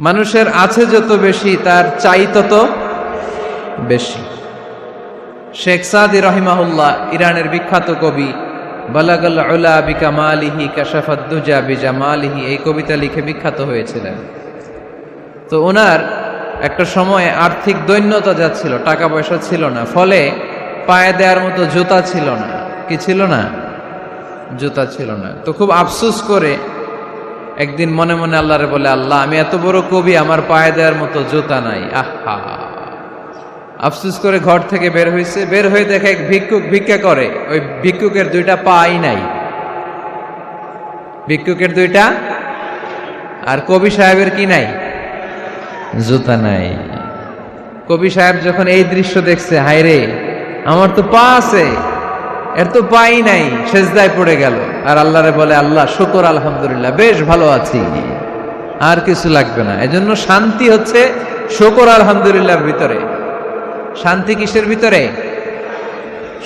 মানুষের আছে যত বেশি তার চাই তত বেশি। শেখ সাদি রহিমাহুল্লাহ ইরানের বিখ্যাত কবি, বালাগাল উলা বিকামালিহি কাশাফাদ দুজা বিজামালিহি, এই কবিতা লিখে বিখ্যাত হয়েছিলেন। তো ওনার একটা সময়ে আর্থিক দৈন্যতা যাচ্ছিল, টাকা পয়সা ছিল না, ফলে পায়ে দেওয়ার মতো জুতা ছিল না। কি ছিল না? জুতা ছিল না। তো খুব আফসোস করে একদিন মনে মনে আল্লাহরে বলে, আল্লাহ আমি এত বড় কবি, আমার পায়ে দেওয়ার মতো জুতা নাই। আহা, আফসোস করে ঘর থেকে বের হয়েছে। বের হয়ে দেখে এক ভিক্ষুক ভিক্ষা করে, ওই ভিক্ষুকের দুইটা পাই নাই। ভিক্ষুকের দুইটা, আর কবি সাহেবের কি নাই? জুতা নাই। কবি সাহেব যখন এই দৃশ্য দেখছে, হায় রে, আমার তো পা আছে, এর তো পাই নাই, সেজদায় পড়ে গেল। আর আল্লাহরে বলে, আল্লাহ শুকর আলহামদুলিল্লাহ, বেশ ভালো আছি, আর কিছু লাগবে না। এজন্য শান্তি হচ্ছে শুকর আলহামদুলিল্লাহর ভিতরে। শান্তি কিসের ভিতরে?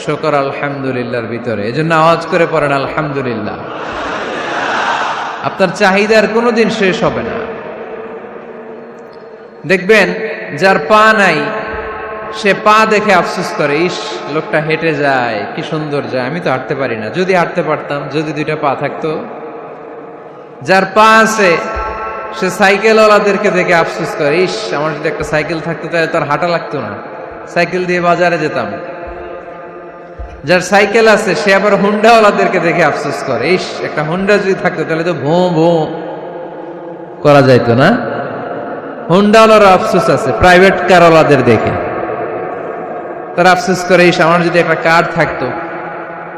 শুকর আলহামদুলিল্লাহর ভিতরে। এজন্য আওয়াজ করে পড়েন আলহামদুলিল্লাহ। আপনার চাহিদার কোনোদিন শেষ হবে না। দেখবেন যার পা নাই, সে পা দেখে আফসোস করে, ইস লোকটা হেঁটে যায়, কি সুন্দর যায়, আমি তো হাঁটতে পারি না, যদি হাঁটতে পারতাম, যদি দুইটা পা থাকতো। যার পা আছে সে সাইকেলওয়ালাদেরকে দেখে আফসোস করে, ইস আমার যদি একটা সাইকেল থাকতো তাহলে তার হাঁটা লাগতো না, সাইকেল দিয়ে বাজারে যেতাম। যার সাইকেল আছে সে আবার হুন্ডাওয়ালাদেরকে দেখে আফসোস করে, ইস একটা হুন্ডা যদি থাকতো তাহলে তো ভোঁ ভোঁ করা যাইতো না। হুন্ডাওয়ালার আফসোস আছে প্রাইভেট কারওয়ালাদের দেখে, তারা আফসোস করে, ইস আমার যদি একটা কার থাকতো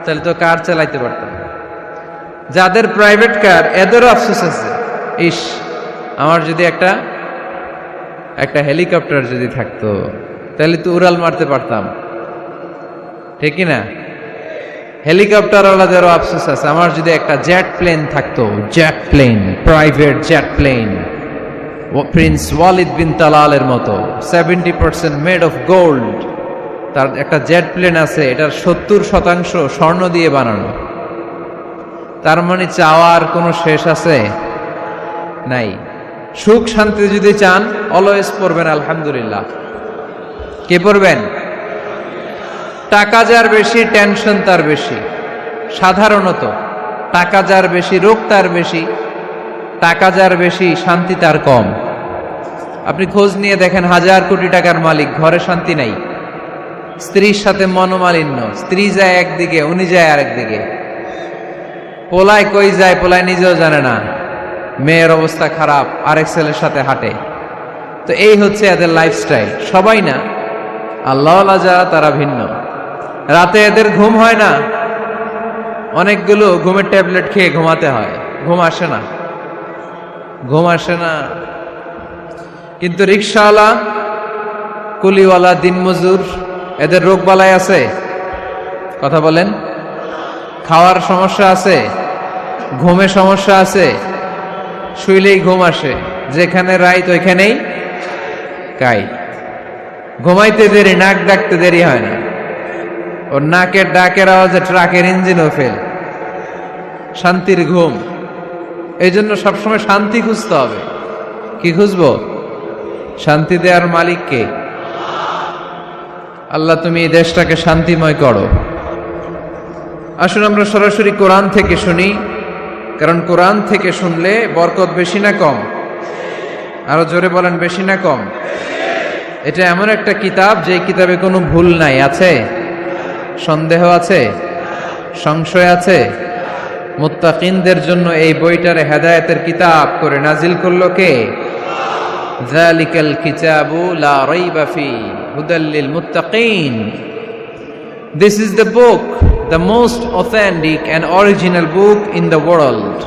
তাহলে তো কার চালাইতে পারতাম। যাদের প্রাইভেট কার এদেরও আফসোস আছে, ইস আমার যদি একটা হেলিকপ্টার যদি থাকতো তাহলে তো উড়াল মারতে পারতাম, ঠিক না? হেলিকপ্টার ওয়ালাদেরও আফসোস আছে, আমার যদি একটা জেট প্লেন থাকতো, jet plane, private jet plane, prince Walid bin তালালের মতো 70% মেড অফ গোল্ড, তার একটা জেট প্লেন আছে, এটার 70% স্বর্ণ দিয়ে বানানো। তার মানে চাওয়ার কোনো শেষ আছে? নাই। সুখ শান্তি যদি চান, অলওয়েজ পড়বেন আলহামদুলিল্লাহ। কে পড়বেন? টাকা যার বেশি, টেনশন তার বেশি। সাধারণত টাকা যার বেশি, রোগ তার বেশি। টাকা যার বেশি, শান্তি তার কম। আপনি খোঁজ নিয়ে দেখেন, 1000 কোটি টাকার মালিক, ঘরে শান্তি নাই। স্ত্রীর সাথে মনোমালিন্য, স্ত্রী যায় একদিকে, উনি যায় আরেকদিকে। পোলায় কই যায়, পোলায় নিজেও জানে না। মেয়ের অবস্থা খারাপ, আরেক ছেলের সাথে হাঁটে। তো এই হচ্ছে এদের লাইফস্টাইল। সবাই না, আল্লাহওয়ালা যারা তারা ভিন্ন। রাতে এদের ঘুম হয় না, অনেকগুলো ঘুমের ট্যাবলেট খেয়ে ঘুমাতে হয়, ঘুম আসে না, ঘুম আসে না। কিন্তু রিক্সাওয়ালা, কুলিওয়ালা, দিনমজুর, এদের রোগ বালাই আছে? কথা বলেন। খাওয়ার সমস্যা আছে, ঘুমে সমস্যা আছে, শুইলেই ঘুম আসে, যেখানে রাইত ওইখানেই কাই। ঘুমাইতে দেরি, নাক ডাকতে দেরি হয় না, ওর নাকের ডাকের আওয়াজে ট্রাকের ইঞ্জিনও ফেল। শান্তির ঘুম। এই জন্য সবসময় শান্তি খুঁজতে হবে। কি খুঁজবো? শান্তি দেওয়ার মালিককে। আল্লাহ তুমি এই দেশটাকে শান্তিময় করো। আসুন আমরা সরাসরি কোরআন থেকে শুনি, কারণ কোরআন থেকে শুনলে বরকত বেশি না কম? আরো জোরে বলেন, বেশি না কম? এটা এমন একটা কিতাব যে কিতাবে কোনো ভুল নাই। আছে? সন্দেহ আছে? সংশয় আছে? মুত্তাকিনদের জন্য এই বইটারে হেদায়েতের কিতাব করে নাজিল করলো কে? যালিকাল কিতাবু লা রাইবা ফি হুদাল লিল মুত্তাকিন। This is the book, the most authentic and original book in the world,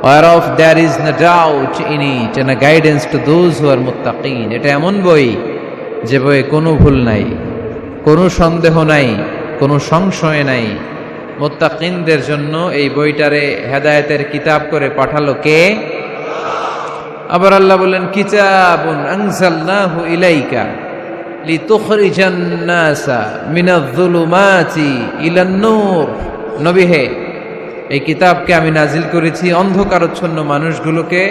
whereof there is no doubt in it and a guidance to those who are muttaqin. এটা এমন বই যে বইয়ে কোনো ভুল নাই, কোনো সন্দেহ নাই, কোনো সংশয় নাই। মুত্তাকিনদের জন্য এই বইটারে হেদায়েতের কিতাব করে পাঠালো কে? আবার আল্লাহ বলেন, কিতাবুন আনজালনাহু ইলাইকা লিতুখরিজান নাসা মিনাজ-যুলুমাতি ইলান-নূর। নবী হে, এই কিতাবকে আমি নাজিল করেছি অন্ধকারাচ্ছন্ন মানুষগুলোকে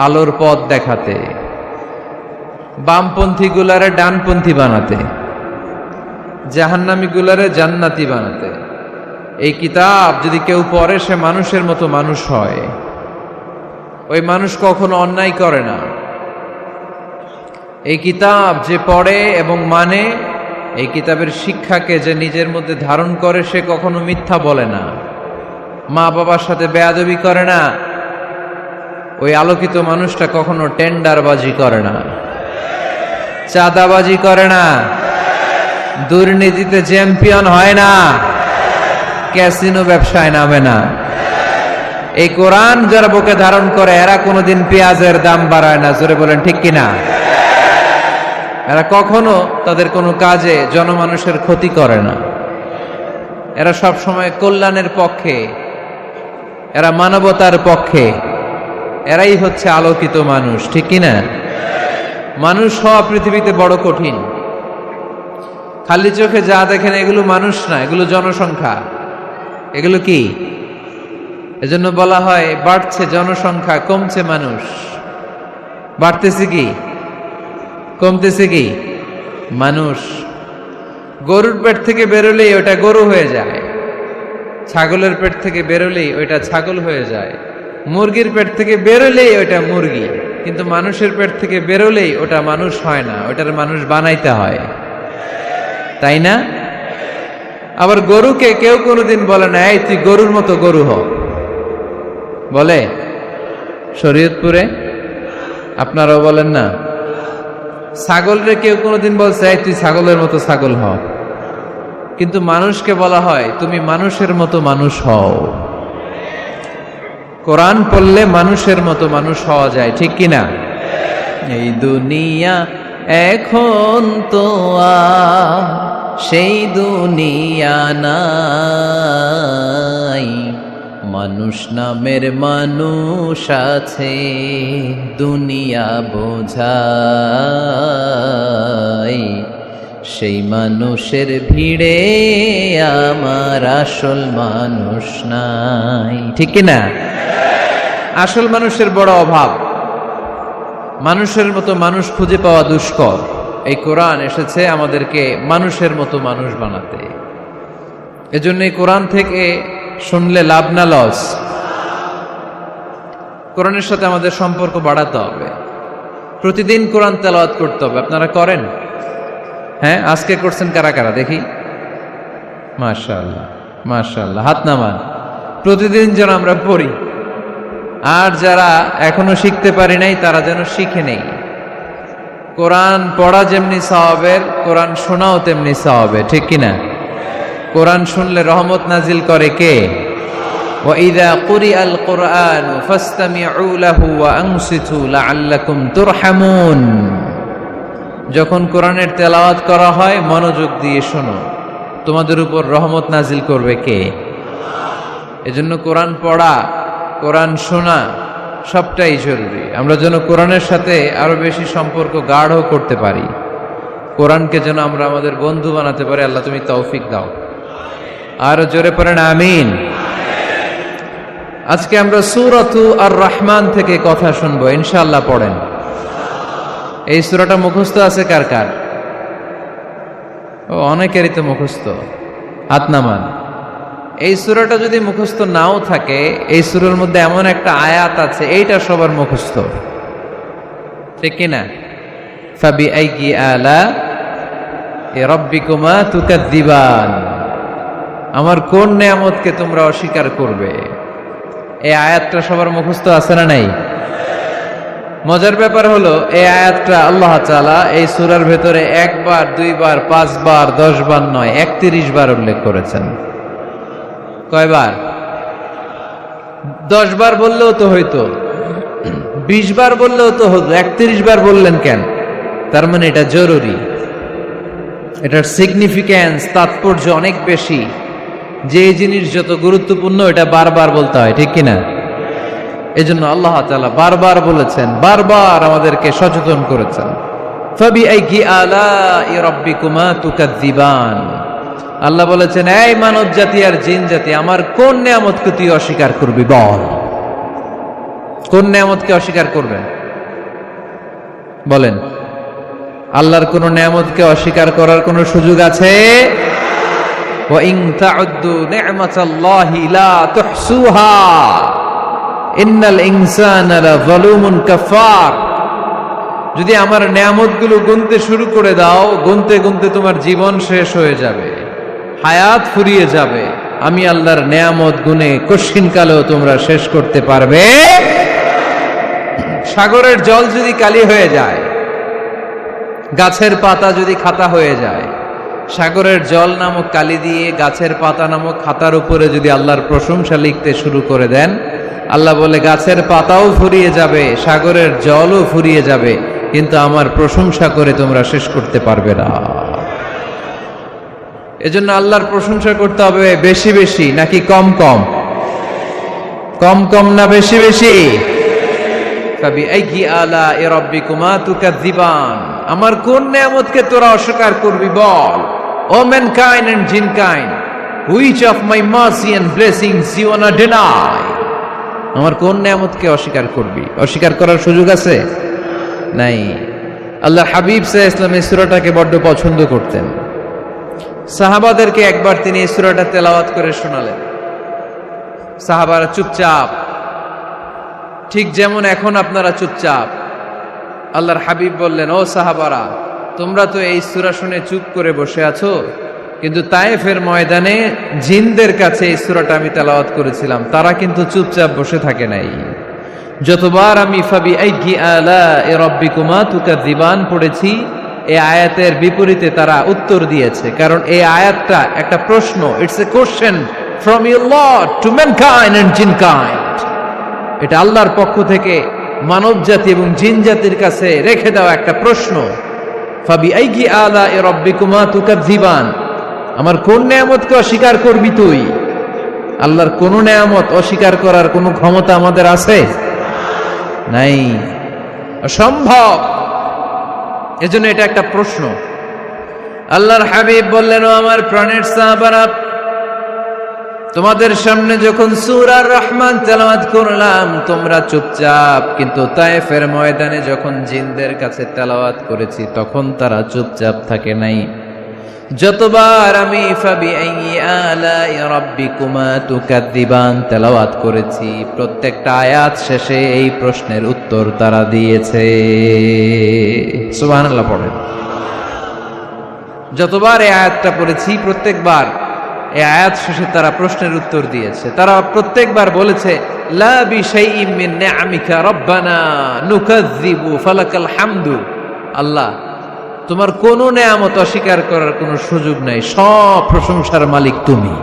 আলোর পথ দেখাতে। বামপন্থী গুলারে ডানপন্থী বানাতে, জাহান্নামী গুলারে জান্নাতি বানাতে। এই কিতাব যদি কেউ পড়ে সে মানুষের মতো মানুষ হয়। ওই মানুষ কখনো অন্যায় করে না। এই কিতাব যে পড়ে এবং মানে, এই কিতাবের শিক্ষাকে যে নিজের মধ্যে ধারণ করে, সে কখনো মিথ্যা বলে না, মা বাবার সাথে বেয়াদবি করে না। ওই আলোকিত মানুষটা কখনো টেন্ডারবাজি করে না, চাঁদাবাজি করে না, দুর্নীতিতে চ্যাম্পিয়ন হয় না, ক্যাসিনো ব্যবসায় নামে না। এই কোরআন যারা বুকে ধারণ করে এরা কোনোদিন পেঁয়াজের দাম বাড়ায় না। জোরে বলেন ঠিক কিনা? এরা কখনো তাদের কোনো কাজে জনমানুষের ক্ষতি করে না। এরা সব সময় কল্যাণের পক্ষে, এরা মানবতার পক্ষে। এরাই হচ্ছে আলোকিত মানুষ, ঠিক কিনা? মানুষ হওয়া পৃথিবীতে বড় কঠিন। খালি চোখে যা দেখেন এগুলো মানুষ না, এগুলো জনসংখ্যা। এগুলো কি? এজন্য বলা হয় বাড়ছে জনসংখ্যা, কমছে মানুষ। বাড়তেছে কি, কমতেছে কি? মানুষ। গরুর পেট থেকে বেরোলেই ওটা গরু হয়ে যায়, ছাগলের পেট থেকে বেরোলেই ওইটা ছাগল হয়ে যায়, মুরগির পেট থেকে বেরোলেই ওটা মুরগি। কিন্তু মানুষের পেট থেকে বেরোলেই ওটা মানুষ হয় না, ওটার মানুষ বানাইতে হয়, তাই না? আবার গরুকে কেউ কোনোদিন বলে না এই তুই গরুর মতো গরু হ, বলে? শরীয়তপুরে আপনারাও বলেন না? ছাগলরে কেউ কোনোদিন বলছে এই তুই ছাগলের মতো ছাগল হ, কিন্তু মানুষকে বলা হয় তুমি মানুষের মতো মানুষ হও। কোরআন পড়লে মানুষের মতো মানুষ হওয়া যায়, ঠিক কিনা? এই দুনিয়া এখন তো আর সেই দুনিয়া নাই, মানুষ নামের মানুষ আছে দুনিয়া বোঝায়, সেই মানুষের ভিড়ে আমার আসল মানুষ নাই, ঠিক কিনা? আসল মানুষের বড় অভাব। মানুষের মতো মানুষ খুঁজে পাওয়া দুষ্কর। এই কোরআন এসেছে আমাদেরকে মানুষের মতো মানুষ বানাতে। এজন্য এই কোরআন থেকে শুনলে লাভ না লস? কোরআনের সাথে আমাদের সম্পর্ক বাড়াতে হবে। প্রতিদিন কোরআন তেলাওয়াত করতে হবে। আপনারা করেন? হ্যাঁ, আজকে করছেন কারা কারা দেখি? মাশাআল্লাহ, মাশাআল্লাহ, হাত নামান। প্রতিদিন যেন আমরা পড়ি, আর যারা এখনো শিখতে পারি নাই তারা যেন শিখে নেই। কোরআন পড়া যেমনি সওয়াবের, কোরআন শোনাও তেমনি সওয়াবের, ঠিক কিনা? কোরআন শুনলে রহমত নাজিল করে কে? ওয়া ইযা কুরিআল কুরআন ফাসতামিউ লাহু ওয়া আনসিতু লাআল্লাকুম তুরহামুন। যখন কোরআনের তেলাওয়াত করা হয় মনোযোগ দিয়ে শোনো, তোমাদের উপর রহমত নাজিল করবে কে? এজন্য কোরআন পড়া, কোরআন শোনা সবটাই জরুরি। আমরা যেন কোরআনের সাথে আরো বেশি সম্পর্ক গাঢ় করতে পারি, কোরআনকে যেন আমরা আমাদের বন্ধু বানাতে পারি। আল্লাহ তুমি তৌফিক দাও। আরো জোরে পড়েন আমিন। আজকে আমরা সূরাতু আর রহমান থেকে কথা শুনবো ইনশাআল্লাহ। পড়েন। এই সূরাটা মুখস্থ আছে কার কার? ও, অনেকেরই তো মুখস্থ। হাত নামান। এই সূরাটা যদি মুখস্থ নাও থাকে, এই সূরার মধ্যে এমন একটা আয়াত আছে এইটা সবার মুখস্থ, ঠিক কিনা? ফাবিআইয়ি আলা রাব্বিকুমা তুকাযযিবান। আমার কোন নিয়ামতকে তোমরা অস্বীকার করবে? এই আয়াতটা সবার মুখস্থ আছে না নাই? মজার ব্যাপার হলো এই আয়াতটা আল্লাহ তাআলা এই সূরার ভেতরে একবার, দুইবার, 5 বার, 10 বার নয়, 31 বার উল্লেখ করেছেন। কয়বার? 10 বার বললেও তো হইতো, 20 বার বললেও তো হতো, 31 বার বললেন কেন? তার মানে এটা জরুরি, এটার সিগনিফিক্যান্স, তাৎপর্য অনেক বেশি। যে জিনিস যত গুরুত্বপূর্ণ এটা বারবার বলতে হয়, ঠিক কিনা? এজন্য আল্লাহ তাআলা বারবার বলেছেন, বারবার আমাদেরকে সচেতন করেছেন। ফাবিআইয়ি আলাই রাব্বিকুমা তুকাযযিবান। আল্লাহ বলেছেন, এই মানব জাতি আর জিন জাতি, আমার কোন নিয়ামতকে তুই অস্বীকার করবি বল? কোন নিয়ামতকে অস্বীকার করবেন বলেন? আল্লাহর কোন নিয়ামতকে অস্বীকার করার কোন সুযোগ আছে? ওয়া ইন তাউদ্দু নি'মাতাল্লাহি লা তুহসুহা ইন্নাল ইনসানা লাযালুমুন কাফার। যদি আমার নিয়ামতগুলো গুনতে শুরু করে দাও, গুনতে গুনতে তোমার জীবন শেষ হয়ে যাবে, হায়াত ফুরিয়ে যাবে। আমি আল্লাহর নিয়ামত গুনে কশিনকালেও তোমরা শেষ করতে পারবে। সাগরের জল যদি কালি হয়ে যায়, গাছের পাতা যদি খাতা হয়ে যায়, সাগরের জল নামক কালি দিয়ে গাছের পাতা নামক খাতার উপরে যদি আল্লাহর প্রশংসা লিখতে শুরু করে দেন, আল্লাহ বলে গাছের পাতাও ফুরিয়ে যাবে, সাগরের জলও ফুরিয়ে যাবে, কিন্তু আমার প্রশংসা করে তোমরা শেষ করতে পারবে না। এজন্য আল্লাহর প্রশংসা করতে হবে বেশি বেশি নাকি কম কম? কম কম না বেশি বেশি? ফাবিআইয়ি আলাኢ রাব্বিকুমা তুকাযযিবান। আমার কোন নিয়ামতকে তোরা অস্বীকার করবি বল? O mankind and jinnkind, which of my mercy and blessings you want deny? আমার কোন নিয়ামতকে অস্বীকার করবি? অস্বীকার করার সুযোগ আছে? নাই। আল্লাহ হাবিব সাল্লাল্লাহু আলাইহি ওয়াসাল্লাম এই সূরাটাকে বড্ড পছন্দ করতেন। সাহাবাদেরকে একবার তিনি এই সূরাটা তেলাওয়াত করে শোনালেন। সাহাবারা চুপচাপ, ঠিক যেমন এখন আপনারা চুপচাপ। আল্লাহর হাবিব বললেন, ও সাহাবারা, তোমরা তো এই সূরা শুনে চুপ করে বসে আছো, কিন্তু তায়েফের ময়দানে জিনদের কাছে এই সূরাটা আমি তেলাওয়াত করেছিলাম, তারা কিন্তু চুপচাপ বসে থাকে নাই। যতবার আমি ফাবিআইয়ি আলাኢ রাব্বিকুমা তুকাযযিবান পড়েছি, এই আয়াতের বিপরীতে তারা উত্তর দিয়েছে, কারণ এই আয়াতটা একটা প্রশ্ন। It's a question from your lord to mankind and jinnkind. এটা আল্লাহর পক্ষ থেকে মানব জাতি এবং জিন জাতির কাছে রেখে দেওয়া একটা প্রশ্ন। ফাবিআইয়ি আলাኢ রাব্বিকুমা তুকাযযিবান, আমার কোন নিয়ামতকে অস্বীকার করবি তুই? আল্লাহর কোন নিয়ামত অস্বীকার করার কোন ক্ষমতা আমাদের আছে? নাই, অসম্ভব। এজন্য এটা একটা প্রশ্ন। আল্লাহর হাবিব বললেন, ও আমার প্রাণের সাহাবারা, তোমাদের সামনে যখন সূরা আর-রহমান তেলাওয়াত করলাম তোমরা চুপচাপ, কিন্তু তায়েফের ময়দানে যখন জিনদের কাছে তেলাওয়াত করেছি তখন তারা চুপচাপ থাকে নাই। যতবার আমি ফাবিআইয়ি আলাኢ রাব্বিকুমা তুকাযযিবান তেলাওয়াত করেছি, প্রত্যেকটা আয়াত শেষে এই প্রশ্নের উত্তর তারা দিয়েছে। সুবহানাল্লাহ পড়েন। যতবার এই আয়াতটা পড়েছি প্রত্যেকবার এই আয়াত শেষে তারা প্রশ্নের উত্তর দিয়েছে। তারা প্রত্যেকবার বলেছে, লা বিশাইইন মিন নিআমিকা রাব্বানা নুকাযযিবু ফালাকাল হামদু। আল্লাহ, তোমার কোনো নিয়ামত অস্বীকার করার কোনো সুযোগ নাই, সব প্রশংসার মালিক তুমি।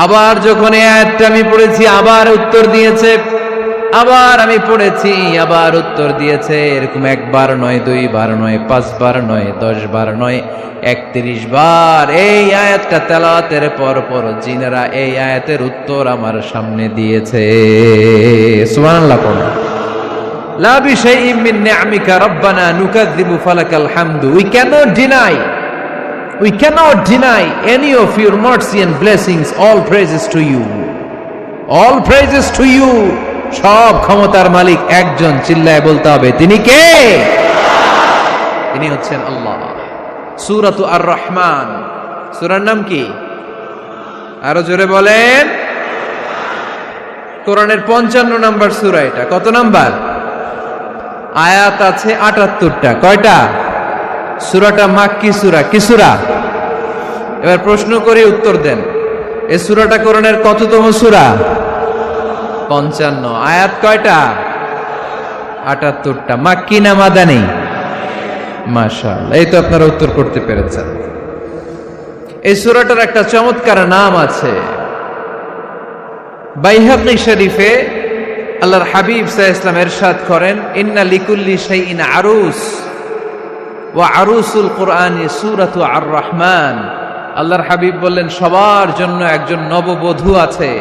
আবার যখন এই আয়াতটা আমি পড়েছি আবার উত্তর দিয়েছে, আবার আমি পড়েছি আবার উত্তর দিয়েছে। এরকম একবার নয়, দুইবার নয়, 5 বার নয়, 10 বার নয়, 31 বার এই আয়াতটা তেলাওয়াতের পর পর জিনেরা এই আয়াতের উত্তর আমার সামনে দিয়েছে। সুবহানাল্লাহ পড়ুন। লা বিশাইইন মিন নিআমিকা রাব্বানা নুকাযযিবু ফালাকাল হামদু। We cannot deny any of your mercy and blessings. All praises to you. All praises to you. সব ক্ষমতার মালিক একজন, চিল্লায় বলতে হবে, তিনি কে? তিনি হচ্ছেন আল্লাহ। সূরাতু আর-রহমান, সূরার নাম কি? আরো জোরে বলেন। কোরআনের 55 নম্বর সূরা এটা। কত নাম্বার? আয়াত আছে 78টা। কয়টা? সূরাটা মাক্কি সূরা। কি সূরা? এবার প্রশ্ন করে উত্তর দেন। এই সূরাটা কোরআনের কততম সূরা? 55। আয়াত কয়টা? 78টা। মাক্কি না মাদানী? মাশাআল্লাহ, এই তো আপনারা উত্তর করতে পেরেছেন। এই সূরাটার একটা চমৎকার নাম আছে। বাইহাকী শরীফে আল্লাহর হাবিব সাল্লাল্লাহু আলাইহি ওয়াসাল্লাম ইরশাদ করেন, ইন্না লিকুল্লি শাইইন আরুস ওয়া আরুসুল কুরআনি সূরাতু আর-রহমান। আল্লাহর হাবিব বললেন, সবার জন্য একজন নববধূ আছে,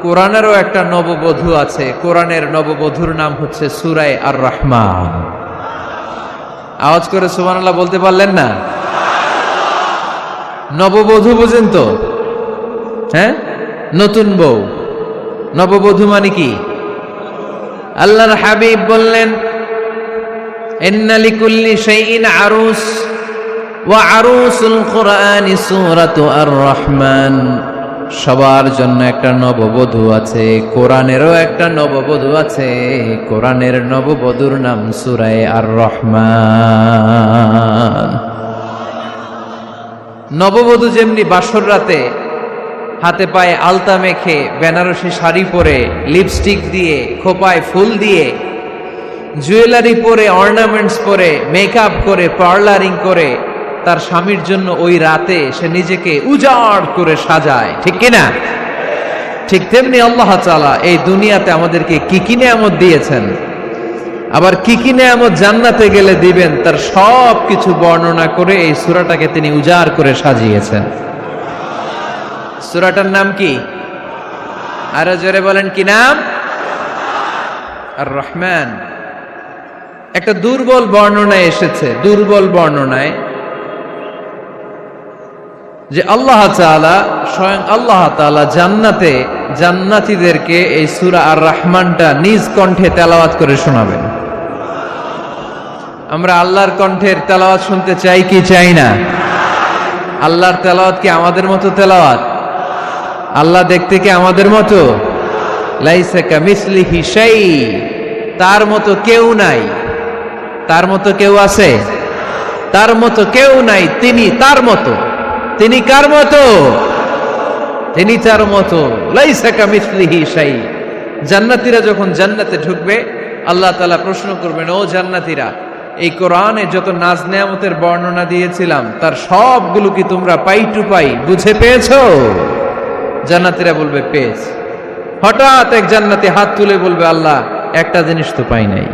কোরআনেরও একটা নববধূ আছে। কোরআনের নববধূর নাম হচ্ছে সূরা আর-রহমান। আওয়াজ করে সুবহানাল্লাহ বলতে পারলেন না? নববধূ বুঝেন তো? হ্যাঁ, নতুন বউ। নববধূ মানে কি? আল্লাহর হাবিব বললেন, ইন্না লিকুল্লি শাইইন আরুস ওয়া আরুসুল কুরআনি সূরাতু আর-রহমান। সবার জন্য একটা নববধূ আছে, কোরআনেরও একটা নববধূ আছে। কোরআনের নববধূর নাম সূরা আর-রহমান। নববধূ যেমনি বাসর রাতে হাতে পায়ে আলতা মেখে, বেনারসি শাড়ি পরে, লিপস্টিক দিয়ে, খোপায় ফুল দিয়ে, জুয়েলারি পরে, অর্নামেন্টস পরে, মেকআপ করে, পার্লারিং করে তার স্বামীর জন্য ওই রাতে সে নিজেকে উজাড় করে সাজায়, ঠিক কিনা? ঠিক তেমনি আল্লাহ তাআলা এই দুনিয়াতে আমাদেরকে কি কি নেয়ামত দিয়েছেন, আবার কি কি নেয়ামত জান্নাতে গেলে দিবেন, তার সব কিছু বর্ণনা করে এই সূরাটাকে তিনি উজাড় করে সাজিয়েছেন। সূরাটার নাম কি? আরো জোরে বলেন, কি নাম? আর-রহমান। একটা দুর্বল বর্ণনায় এসেছে, দুর্বল বর্ণনায়, যে আল্লাহ তাআলা, স্বয়ং আল্লাহ তাআলা জান্নাতে জান্নাতীদেরকে এই সূরা আর-রহমানটা নিজ কণ্ঠে তেলাওয়াত করে শোনাবেন। আমরা আল্লাহর কণ্ঠের তেলাওয়াত শুনতে চাই কি চাই না? আল্লাহর তেলাওয়াত কি আমাদের মতো তেলাওয়াত? আল্লাহ দেখতে কি আমাদের মতো? লাইসা কামিসলিহি শাই, তার মতো কেউ নাই। তার মতো কেউ আছে? তার মতো কেউ নাই। তিনি তার মতো। তিনি কার মতো? তিনি তার মতো। লাইসা কামিসলিহি শাই। জান্নাতীরা যখন জান্নাতে ঢুকবে, আল্লাহ তাআলা প্রশ্ন করবেন, ও জান্নাতীরা, এই কোরআনে যত নাজ নেয়ামতের বর্ণনা দিয়েছিলাম তার সবগুলো কি তোমরা পাই টু পাই বুঝে পেয়েছো? জান্নাতীরা বলবে পেয়েছি। হঠাৎ এক জান্নাতি হাত তুলে বলবে, আল্লাহ একটা জিনিস তো পাই নাই।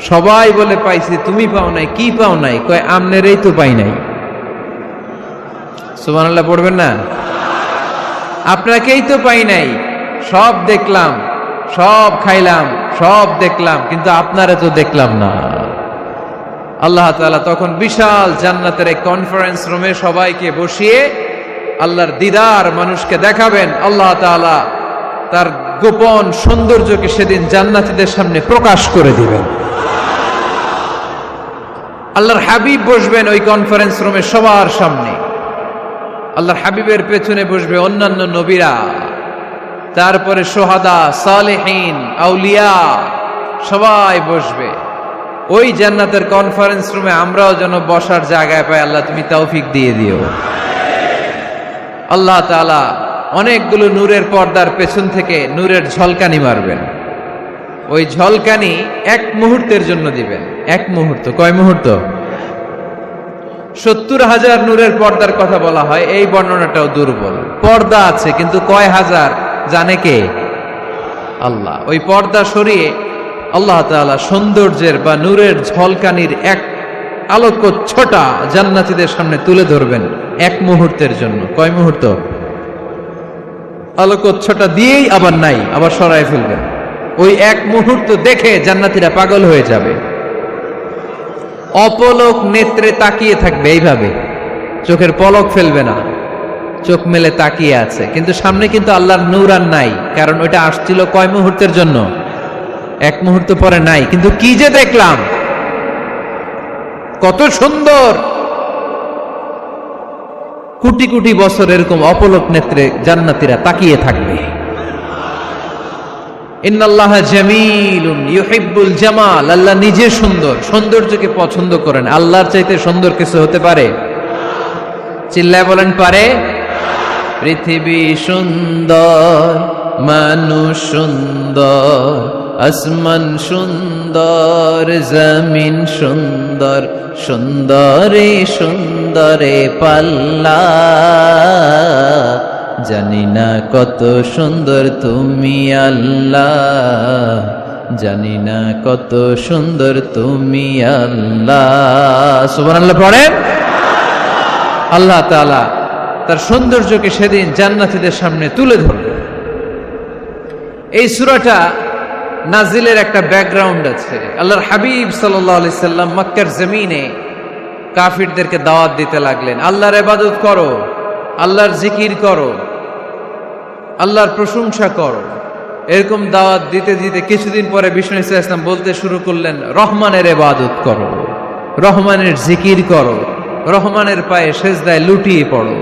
সবাই বলে পাইছি, তুমি পাও নাই। কি পাও নাই? কয় আমনেরই তো পাই নাই। সুবহানাল্লাহ পড়বেন না? আপনাকেই তো পাই নাই। সব দেখলাম, সব খাইলাম, সব দেখলাম, কিন্তু আপনারে তো দেখলাম না। আল্লাহ তাআলা তখন বিশাল জান্নাতের এক কনফারেন্স রুমে সবাইকে বসিয়ে আল্লাহর দিদার মানুষকে দেখাবেন। আল্লাহ তাআলা তার গোপন সৌন্দর্যকে সেদিন জান্নাতীদের সামনে প্রকাশ করে দিবেন। আল্লাহর হাবিব বসবেন ওই কনফারেন্স রুমে সবার সামনে। আল্লাহর হাবিবের পেছনে বসবে অন্যান্য নবীরা, তারপরে সোহাদা, সালেহীন, আউলিয়া সবাই বসবে। ওই জান্নাতের কনফারেন্স রুমে আমরাও যেন বসার জায়গায় পাই, আল্লাহ তুমি তৌফিক দিয়ে দিও। আল্লাহ তাআলা অনেকগুলো নূরের পর্দার পেছন থেকে নূরের ঝলকানি মারবেন। ওই ঝলকানি এক মুহূর্তের জন্য দিবেন। এক মুহূর্ত। কয় মুহূর্ত? 70,000 নূরের পর্দার কথা বলা হয়। এই বর্ণনাটাও দুর্বল। পর্দা আছে কিন্তু কয় হাজার জানে কে? আল্লাহ। ওই পর্দা সরিয়ে আল্লাহ তাআলা সৌন্দর্যের বা নূরের ঝলকানির এক আলোকচ্ছটা জান্নাতীদের সামনে তুলে ধরবেন এক মুহূর্তের জন্য। কয় মুহূর্ত? আলোকচ্ছটা দিয়েই আবার নাই, আবার সরায় ফেলবেন। ওই এক মুহূর্ত দেখে জান্নাতীরা পাগল হয়ে যাবে, অপলক নেত্রে তাকিয়ে থাকবে। এইভাবে চোখের পলক ফেলবে না, চোখ মেলে তাকিয়ে আছে। কিন্তু সামনে কিন্তু আল্লাহর নূর আর নাই, কারণ ওইটা আসছিল কয় মুহূর্তের জন্য? এক মুহূর্ত পরে নাই। কিন্তু কি যে দেখলাম, কত সুন্দর! কোটি কোটি বছর এরকম অপলক নেত্রে জান্নাতীরা তাকিয়ে থাকবে। ইন্নাল্লাহা জামিলুন ইউহিব্বুল জামাল। আল্লাহ নিজে সুন্দর, সৌন্দর্যকে পছন্দ করেন। আল্লাহর চাইতে সুন্দর কিছু হতে পারে? চিল্লায় বলেন, পারে? পৃথিবী সুন্দর, মানুষ সুন্দর, আসমান সুন্দর, জমিন সুন্দর, সুন্দরে সুন্দরে পাল্লা। জানি না কত সুন্দর তুমি আল্লাহ, জানি না কত সুন্দর তুমি আল্লাহ। সুবহানাল্লাহ পড়েন। আল্লাহ তাআলা তার সৌন্দর্যকে সেদিন জান্নাতীদের সামনে তুলে ধরবেন। এই সূরাটা নাজিলের একটা ব্যাকগ্রাউন্ড আছে। আল্লাহর হাবিব সাল্লাল্লাহু আলাইহি সাল্লাম মক্কার জমিনে কাফিরদেরকে দাওয়াত দিতে লাগলেন, আল্লাহর ইবাদত করো, আল্লাহর জিকির করো, আল্লাহর প্রশংসা করো। এরকম দাওয়াত দিতে দিতে কিছুদিন পরে বিষ্ণু ইসলাম বলতে শুরু করলেন, রহমানের ইবাদত করো, রহমানের জিকির করো, রহমানের পায়ে সেজদায় লুটিয়ে পড়ো।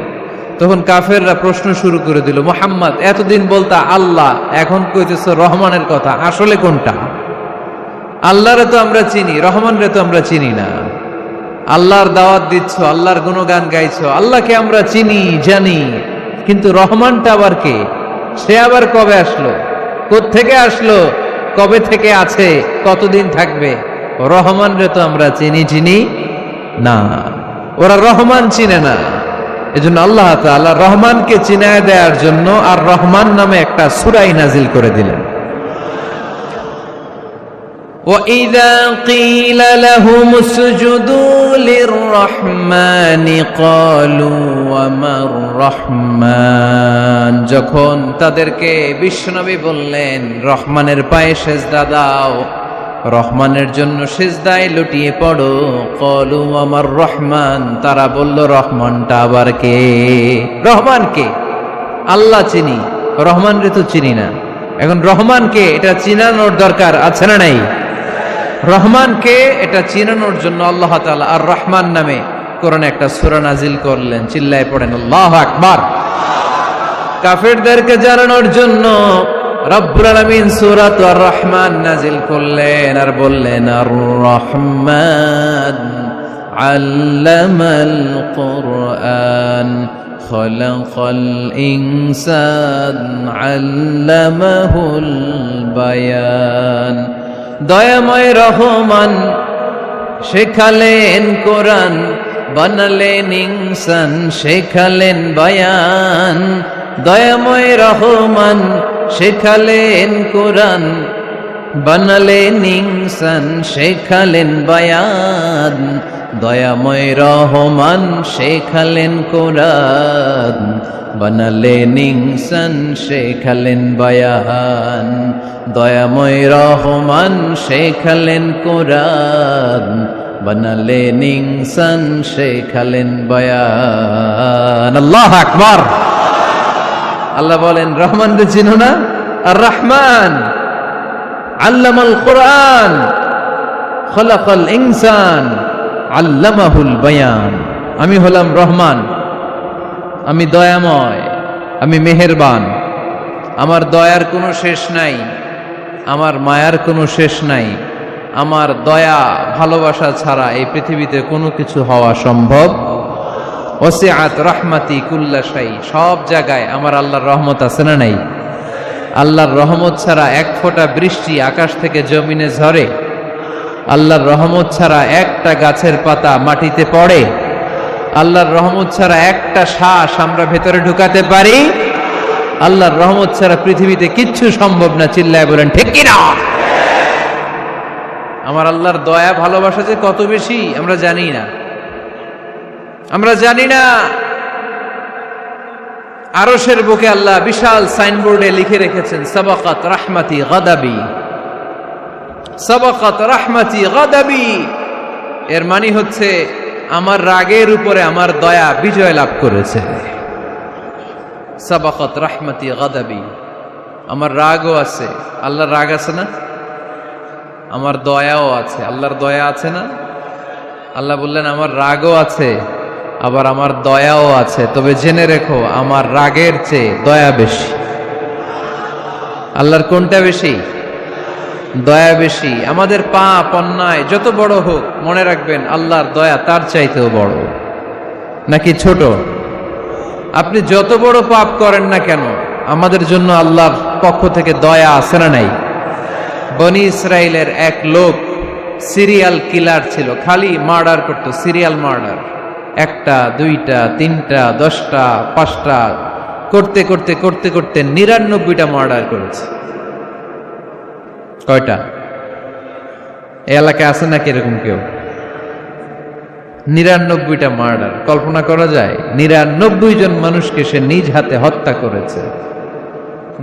তখন কাফেররা প্রশ্ন শুরু করে দিল, মুহাম্মদ এতদিন বলতা আল্লাহ, এখন কইতেছ রহমানের কথা, আসলে কোনটা? আল্লাহরে তো আমরা চিনি, রহমানরে তো আমরা চিনি না। আল্লাহর দাওয়াত দিচ্ছ, আল্লাহর গুণগান গাইছো, আল্লাহকে আমরা চিনি জানি, কিন্তু রহমানটা আবার কে? সে আবার কবে আসলো, কোত্থেকে আসলো, কবে থেকে আছে, কতদিন থাকবে? রহমানরে তো আমরা চিনি না। ওরা রহমান চিনে না। এজন্য আল্লাহ তাআলা রহমানকে চিনায় দেওয়ার জন্য আর রহমান নামে একটা সূরা নাজিল করে দিলেন। وَإِذَا قِيلَ لَهُمُ اسْجُدُوا لِلرَّحْمَنِ قَالُوا وَمَا الرَّحْمَنُ, যখন তাদেরকে বিশ্বনবী বললেন রহমানের পায়ে সেজদা দাও, রহমানের জন্য সেজদায় লুটিয়ে পড়ো, ক্বালু ওয়ামার রহমান, তারা বলল রহমানটা আবার কে? রহমান কে? আল্লাহ চিনি, রহমানরে তো চিনি না। এখন রহমানকে এটা চিনানোর দরকার আছে না নাই? রহমানকে এটা চিনানোর জন্য আল্লাহ তাআলা আর রহমান নামে কোরআনে একটা সূরা নাজিল করলেন। চিল্লায় পড়েন আল্লাহু আকবার। কাফেরদেরকে জানানোর জন্য রব্বুল আলামিন সূরা আর রহমান নাজিল করলেন আর বললেন, আর রহমান আল্লামাল কুরআন খলাকাল ইনসান আল্লামাহুল বায়ান। দয়াময় রহমান শেখালেন কোরআন, বানালেন ইনসান শেখালেন বায়ান। দয়াময় রহমান শেখালেন কোরআন, বানালেন ইনসান শেখালেন বায়ান। দয়াময় রহমান শেখালেন কোরআন, বানালেন ইনসান শেখালেন বায়ান। দয়াময় রহমান শেখালেন কোরআন, বানালেন ইনসান শেখালেন বায়ান। আল্লাহু আকবার। আল্লাহ বলেন রহমান রে চিনো না? আর রহমান আল্লামাল কোরআন খলাকাল ইনসান আল্লামাহুল বায়ান। আমি হলাম রহমান, আমি দয়াময়, আমি মেহেরবান। আমার দয়ার কোনো শেষ নাই, আমার মায়ার কোনো শেষ নাই। আমার দয়া ভালোবাসা ছাড়া এই পৃথিবীতে কোনো কিছু হওয়া সম্ভব। ওসিআত রাহমাতি কুল্লা শাই, সব জায়গায় আমার আল্লাহর রহমত আছে না নাই? আল্লাহর রহমত ছাড়া এক ফোঁটা বৃষ্টি আকাশ থেকে জমিনে ঝরে? আল্লাহর রহমত ছাড়া একটা গাছের পাতা মাটিতে পড়ে? আল্লাহর রহমত ছাড়া একটা শ্বাস আমরা ভেতরে ঢুকাতে পারি? আল্লাহর রহমত ছাড়া পৃথিবীতে কিচ্ছু সম্ভব না। চিল্লায় বলেন ঠিক কিনা? আমার আল্লাহর দয়া ভালোবাসা যে কত বেশি আমরা জানি না, আমরা জানি না। আরশের বুকে আল্লাহ বিশাল সাইনবোর্ডে লিখে রেখেছেন, সাবাকাত রাহমাতি গাদাবি, সাবাকাত রাহমাতি গাদাবি। এর মানে হচ্ছে আমার রাগের উপরে আমার দয়া বিজয় লাভ করেছে। সাবাকাত রাহমাতি গাদাবি, আমার রাগও আছে, আল্লাহর রাগ আছে না? আমার দয়াও আছে, আল্লাহর দয়া আছে না? আল্লাহ বললেন আমার রাগও আছে, আবার আমার দয়াও আছে, তবে জেনে রেখো আমার রাগের চেয়ে দয়া বেশি। আল্লাহর কোনটা বেশি? দয়া বেশি। আমাদের পাপ অন্যায় যত বড় হোক, মনে রাখবেন আল্লাহর দয়া তার চাইতেও বড়। নাকি ছোট? আপনি যত বড় পাপ করেন না কেন, আমাদের জন্য আল্লাহর পক্ষ থেকে দয়া আছে না নাই? বনি ইসরাইলের এক লোক সিরিয়াল কিলার ছিল, খালি মার্ডার করত, সিরিয়াল মার্ডার। একটা, দুইটা, তিনটা, 10টা, 5টা করতে করতে করতে করতে 99টা মার্ডার করেছে। কয়টা? এই এলাকায় আছে নাকি এরকম কেউ? 99টা মার্ডার। কল্পনা করা যায়? 99 জন মানুষকে সে নিজ হাতে হত্যা করেছে।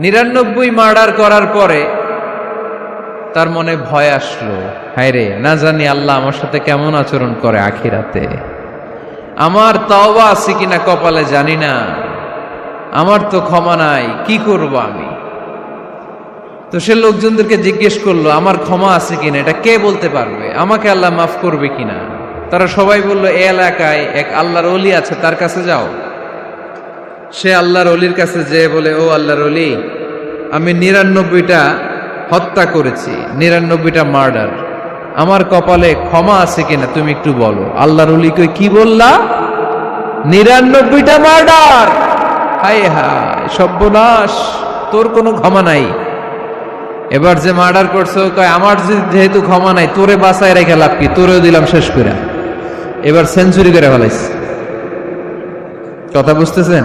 99 মার্ডার করার পরে তার মনে ভয় আসলো, হায় রে, না জানি আল্লাহ আমার সাথে কেমন আচরণ করে আখিরাতে। আমার তওবা আছে কিনা কপালে জানি না, আমার তো ক্ষমা নাই, কি করব আমি? তো সে লোকজনদেরকে জিজ্ঞেস করলো আমার ক্ষমা আছে কিনা, এটা কে বলতে পারবে, আমাকে আল্লাহ মাফ করবে কিনা। তারা সবাই বললো এই এলাকায় এক আল্লাহর ওলি আছে, তার কাছে যাও। সে আল্লাহর ওলির কাছে যেয়ে বলে, ও আল্লাহর ওলি, আমি 99টা হত্যা করেছি, 99টা মার্ডার, আমার কপালে ক্ষমা আছে কিনা তুমি একটু বলো। আল্লাহর ওলি কই, কি বললা? 99টা মার্ডার? হায় হায় সর্বনাশ, তোর কোনো ক্ষমা নাই। এবার যে মার্ডার করছো কয়, আমার যেহেতু ক্ষমা নাই, তোরে বাঁচায় রেখে লাভ কি, তোরেও দিলাম শেষ করে। এবার সেঞ্চুরি করে ফেলাইছে। কথা বুঝতেছেন?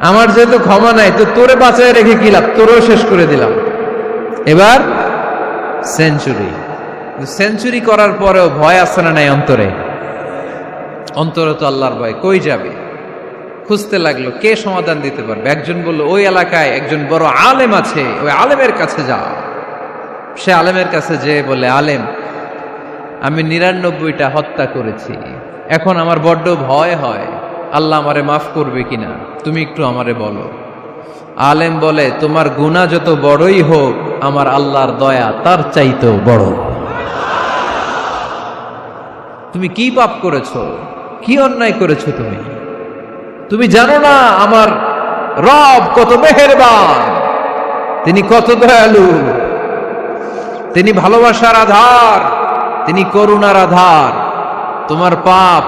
আমার যেহেতু ক্ষমা নাই, তো তোরে বাঁচায় রেখে কি লাভ, তোরেও শেষ করে দিলাম। এবার সেঞ্চুরি। সেঞ্চুরি করার পরেও ভয় আছে না নাই অন্তরে? অন্তরে তো আল্লাহর ভয়, কই যাবে? খুঁজতে লাগলো কে সমাধান দিতে পারবে। একজন বলল, ওই এলাকায় একজন বড় আলেম আছে, ওই আলেমের কাছে যা। সে আলেমের কাছে যেয়ে বলে, আলেম, আমি 99টা হত্যা করেছি, এখন আমার বড্ড ভয় হয়, আল্লাহ আমারে মাফ করবে কিনা, তুমি একটু আমারে বলো। আলেম বলে, তোমার গুনাহ যত বড়ই হোক, আমার আল্লাহর দয়া তার চাইতেও বড়। তুমি কি পাপ করেছো, কি অন্যায় করেছো তুমি? তুমি জানো না আমার রব কত মেহেরবান, তিনি কত দয়ালু, তিনি ভালোবাসার আধার, তিনি করুণার আধার। তোমার পাপ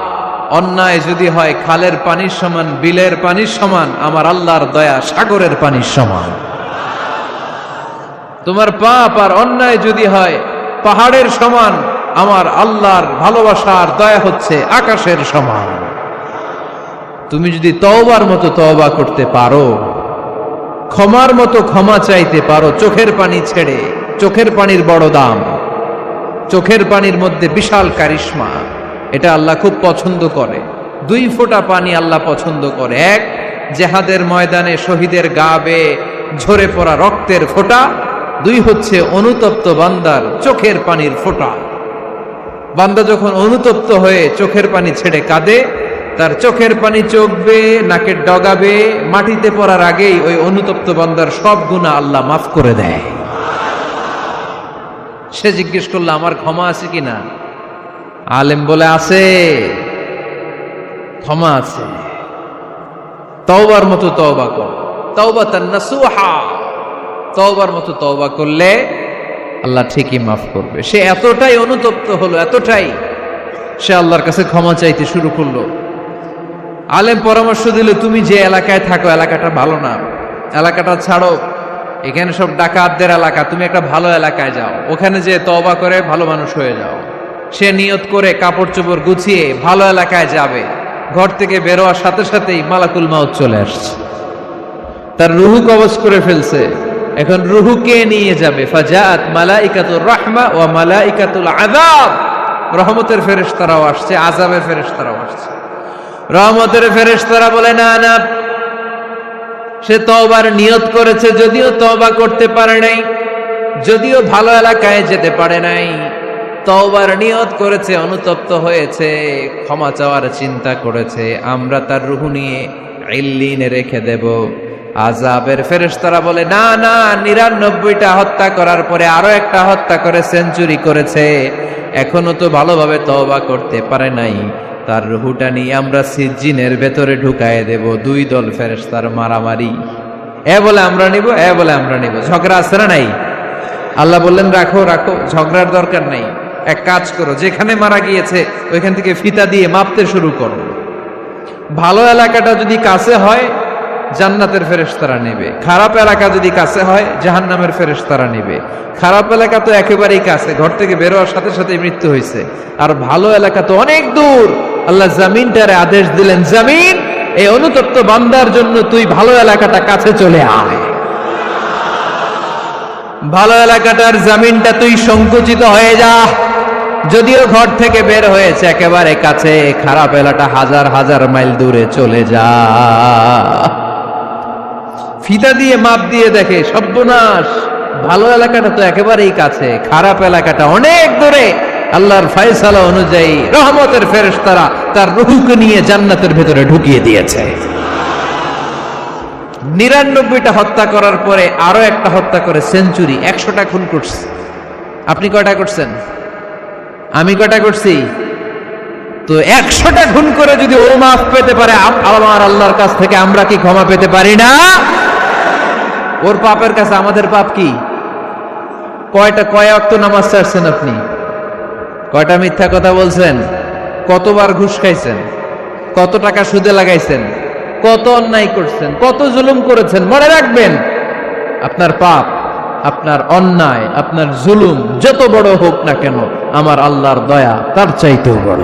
অন্যায় যদি হয় খালের পানির সমান, বিলের পানির সমান, আমার আল্লাহর দয়া সাগরের পানির সমান। তোমার পাপ আর অন্যায় যদি হয় পাহাড়ের সমান, আমার আল্লাহর ভালোবাসার দয়া হচ্ছে আকাশের সমান। তুমি যদি তওবার মতো তওবা করতে পারো, ক্ষমার মতো ক্ষমা চাইতে পারো, চোখের পানি ছেড়ে, চোখের পানির বড় দাম, চোখের পানির মধ্যে বিশাল কারিশমা, এটা আল্লাহ খুব পছন্দ করে। 2 ফোঁটা পানি আল্লাহ পছন্দ করে। এক, জেহাদের ময়দানে শহীদের গা বেয়ে ঝরে পড়া রক্তের ফোঁটা। 2 হচ্ছে অনুতপ্ত বান্দার চোখের পানির ফোঁটা। বান্দা যখন অনুতপ্ত হয়ে চোখের পানি ছেড়ে কাঁদে, তার চোখের পানি চোখ বেয়ে নাকের ডগা বেয়ে মাটিতে পড়ার আগেই ওই অনুতপ্ত বান্দার সব গুনাহ আল্লাহ মাফ করে দেয়। সে জিজ্ঞেস করলো, আমার ক্ষমা আছে কিনা? আলেম বলে, আছে, ক্ষমা আছে। তওবার মতো তওবা কর, তাওবাতান নাসুহা, তওবার মতো তওবা করলে আল্লাহ ঠিকই মাফ করবে। সে এতটাই অনুতপ্ত হলো, এতটাই, সে আল্লাহর কাছে ক্ষমা চাইতে শুরু করলো। আলেম পরামর্শ দিল, তুমি যে এলাকায় থাকো এলাকাটা ভালো না, এলাকাটা ছাড়ো, এখানে সব ডাকাতদের এলাকা, তুমি একটা ভালো এলাকায় যাও, ওখানে যে তওবা করে ভালো মানুষ হয়ে যাও। সে নিয়ত করে কাপড় চোপড় গুছিয়ে ভালো এলাকায় যাবে। ঘর থেকে বেরোয়ার সাথে সাথেই মালাকুল মাউত চলে আসছে, তার রুহু কবজ করে ফেলছে। এখন রুহু কে নিয়ে যাবে? ফাজাআত মালাইকাতুর রাহমা ওয়া মালাইকাতুল আযাব। রহমতের ফেরেশতারাও আসছে, আযাবের ফেরেশতারাও আসছে। রহমতের ফেরেশতারা বলে, না না, সে তওবার নিয়ত করেছে, যদিও তওবা করতে পারে নাই, যদিও ভালো এলাকায় যেতে পারে নাই, তওবার নিয়ত করেছে, অনুতপ্ত হয়েছে, ক্ষমা চাওয়ার চিন্তা করেছে, আমরা তার রূহ নিয়ে ইল্লিনে রেখে দেব। আযাবের ফেরেশতারা বলে, না না, 99টা হত্যা করার পরে আরো একটা হত্যা করে সেঞ্চুরি করেছে, এখনো তো ভালোভাবে তওবা করতে পারে নাই, তার রূহটা নিয়ে আমরা সিজ্জিনের ভেতরে ঢুকায় দেব। 2 দল ফেরেশতার মারামারি, এ বলে আমরা নিব, এ বলে আমরা নিব। ঝগড়া আছে না নাই? আল্লাহ বললেন, রাখো রাখো, ঝগড়ার দরকার নেই। এক কাজ করো, যেখানে মারা গিয়েছে ওইখান থেকে ফিতা দিয়ে মাপতে শুরু করো। ভালো এলাকাটা যদি কাছে হয় জান্নাতের ফেরেশতারা নেবে, খারাপ এলাকা যদি কাছে হয় জাহান্নামের ফেরেশতারা নেবে। খারাপ এলাকা তো একেবারেই কাছে, ঘর থেকে বেরোয়ার সাথে সাথে মৃত্যু হয়েছে। আর ভালো এলাকা তো অনেক দূর। আল্লাহ জামিনটারে আদেশ দিলেন, জামিন, এই অনুতপ্ত বান্দার জন্য তুই ভালো এলাকাটা কাছে চলে আয়। ভালো এলাকাটার জামিনটা তুই সংকুচিত হয়ে যা, যদিও ঘর থেকে বের হয়েছে একেবারে কাছে, খারাপ এলাকা হাজার হাজার মাইল দূরে চলে যা। ফিতা দিয়ে মাপ দিয়ে দেখে, সর্বনাশ, ভালো এলাকাটা তো একেবারেই কাছে, খারাপ এলাকাটা অনেক দূরে। আল্লাহর ফয়সালা অনুযায়ী রহমতের ফেরেশতারা তার রূহকে নিয়ে জান্নাতের ভেতরে ঢুকিয়ে দিয়েছে। 99টা হত্যা করার পরে আরো একটা হত্যা করে সেঞ্চুরি, 100টা খুন করছে। আপনি কয়টা করছেন? আমি কয়টা করছি? তো 100টা খুন করে যদি ও মাফ পেতে পারে, আমার আল্লাহর কাছ থেকে আমরা কি ক্ষমা পেতে পারি না? ওর পাপের কাছে আমাদের পাপ কি? কয় ওয়াক্ত নামাজ ছাড়ছেন আপনি? কয়টা মিথ্যা কথা বলছেন? কতবার ঘুষ খাইছেন? কত টাকা সুদে লাগাইছেন? কত অন্যায় করছেন? কত জুলুম করেছেন? মনে রাখবেন, আপনার পাপ, আপনার অন্যায়, আপনার জুলুম যত বড় হোক না কেন, আমার আল্লাহর দয়া তার চাইতেও বড়।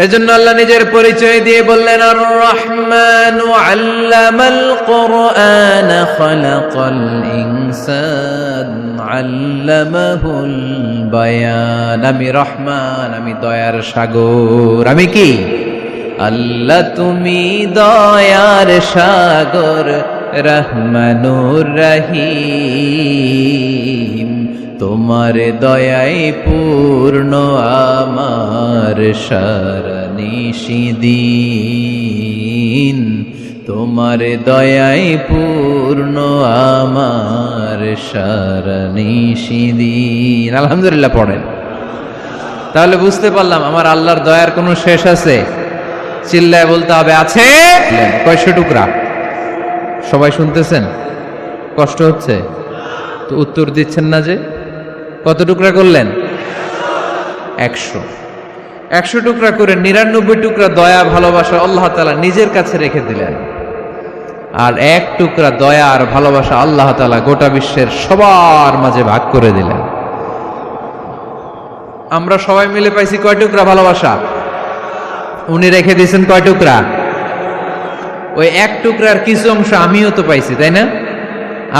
এজন্য আল্লাহ নিজের পরিচয় দিয়ে বললেন, আর রহমানু আল্লামাল কুরআন খালাকাল ইনসান আল্লামাহুল বায়ান। আমি রহমান, আমি দয়ার সাগর। আমি কি? আল্লাহ তুমি দয়ার সাগর, রহমানুর রহিম। তোমার দয়ায় পূর্ণ আমার সারানিশিদিন। তোমার দয়ায় পূর্ণ আমার সারানিশিদিন। আলহামদুলিল্লাহ পড়েন। তাহলে বুঝতে পারলাম আমার আল্লাহর দয়ার কোনো শেষ আছে? চিল্লায় বলতে হবে, আছে। কয়শো টুকরা? সবাই শুনতেছেন? কষ্ট হচ্ছে তো উত্তর দিচ্ছেন না যে? কত টুকরা করলেন? 100 টুকরা করে 99 টুকরা দয়া ভালোবাসা আল্লাহ তাআলা নিজের কাছে রেখে দিলেন, আর 1 টুকরা দয়া আর ভালোবাসা আল্লাহ তাআলা গোটা বিশ্বের সবার মাঝে ভাগ করে দিলেন। আমরা সবাই মিলে পাইছি কয় টুকরা ভালোবাসা? উনি রেখে দিয়েছেন কয় টুকরা? ওই 1 টুকরার কিছু অংশ আমিও তো পাইছি, তাই না?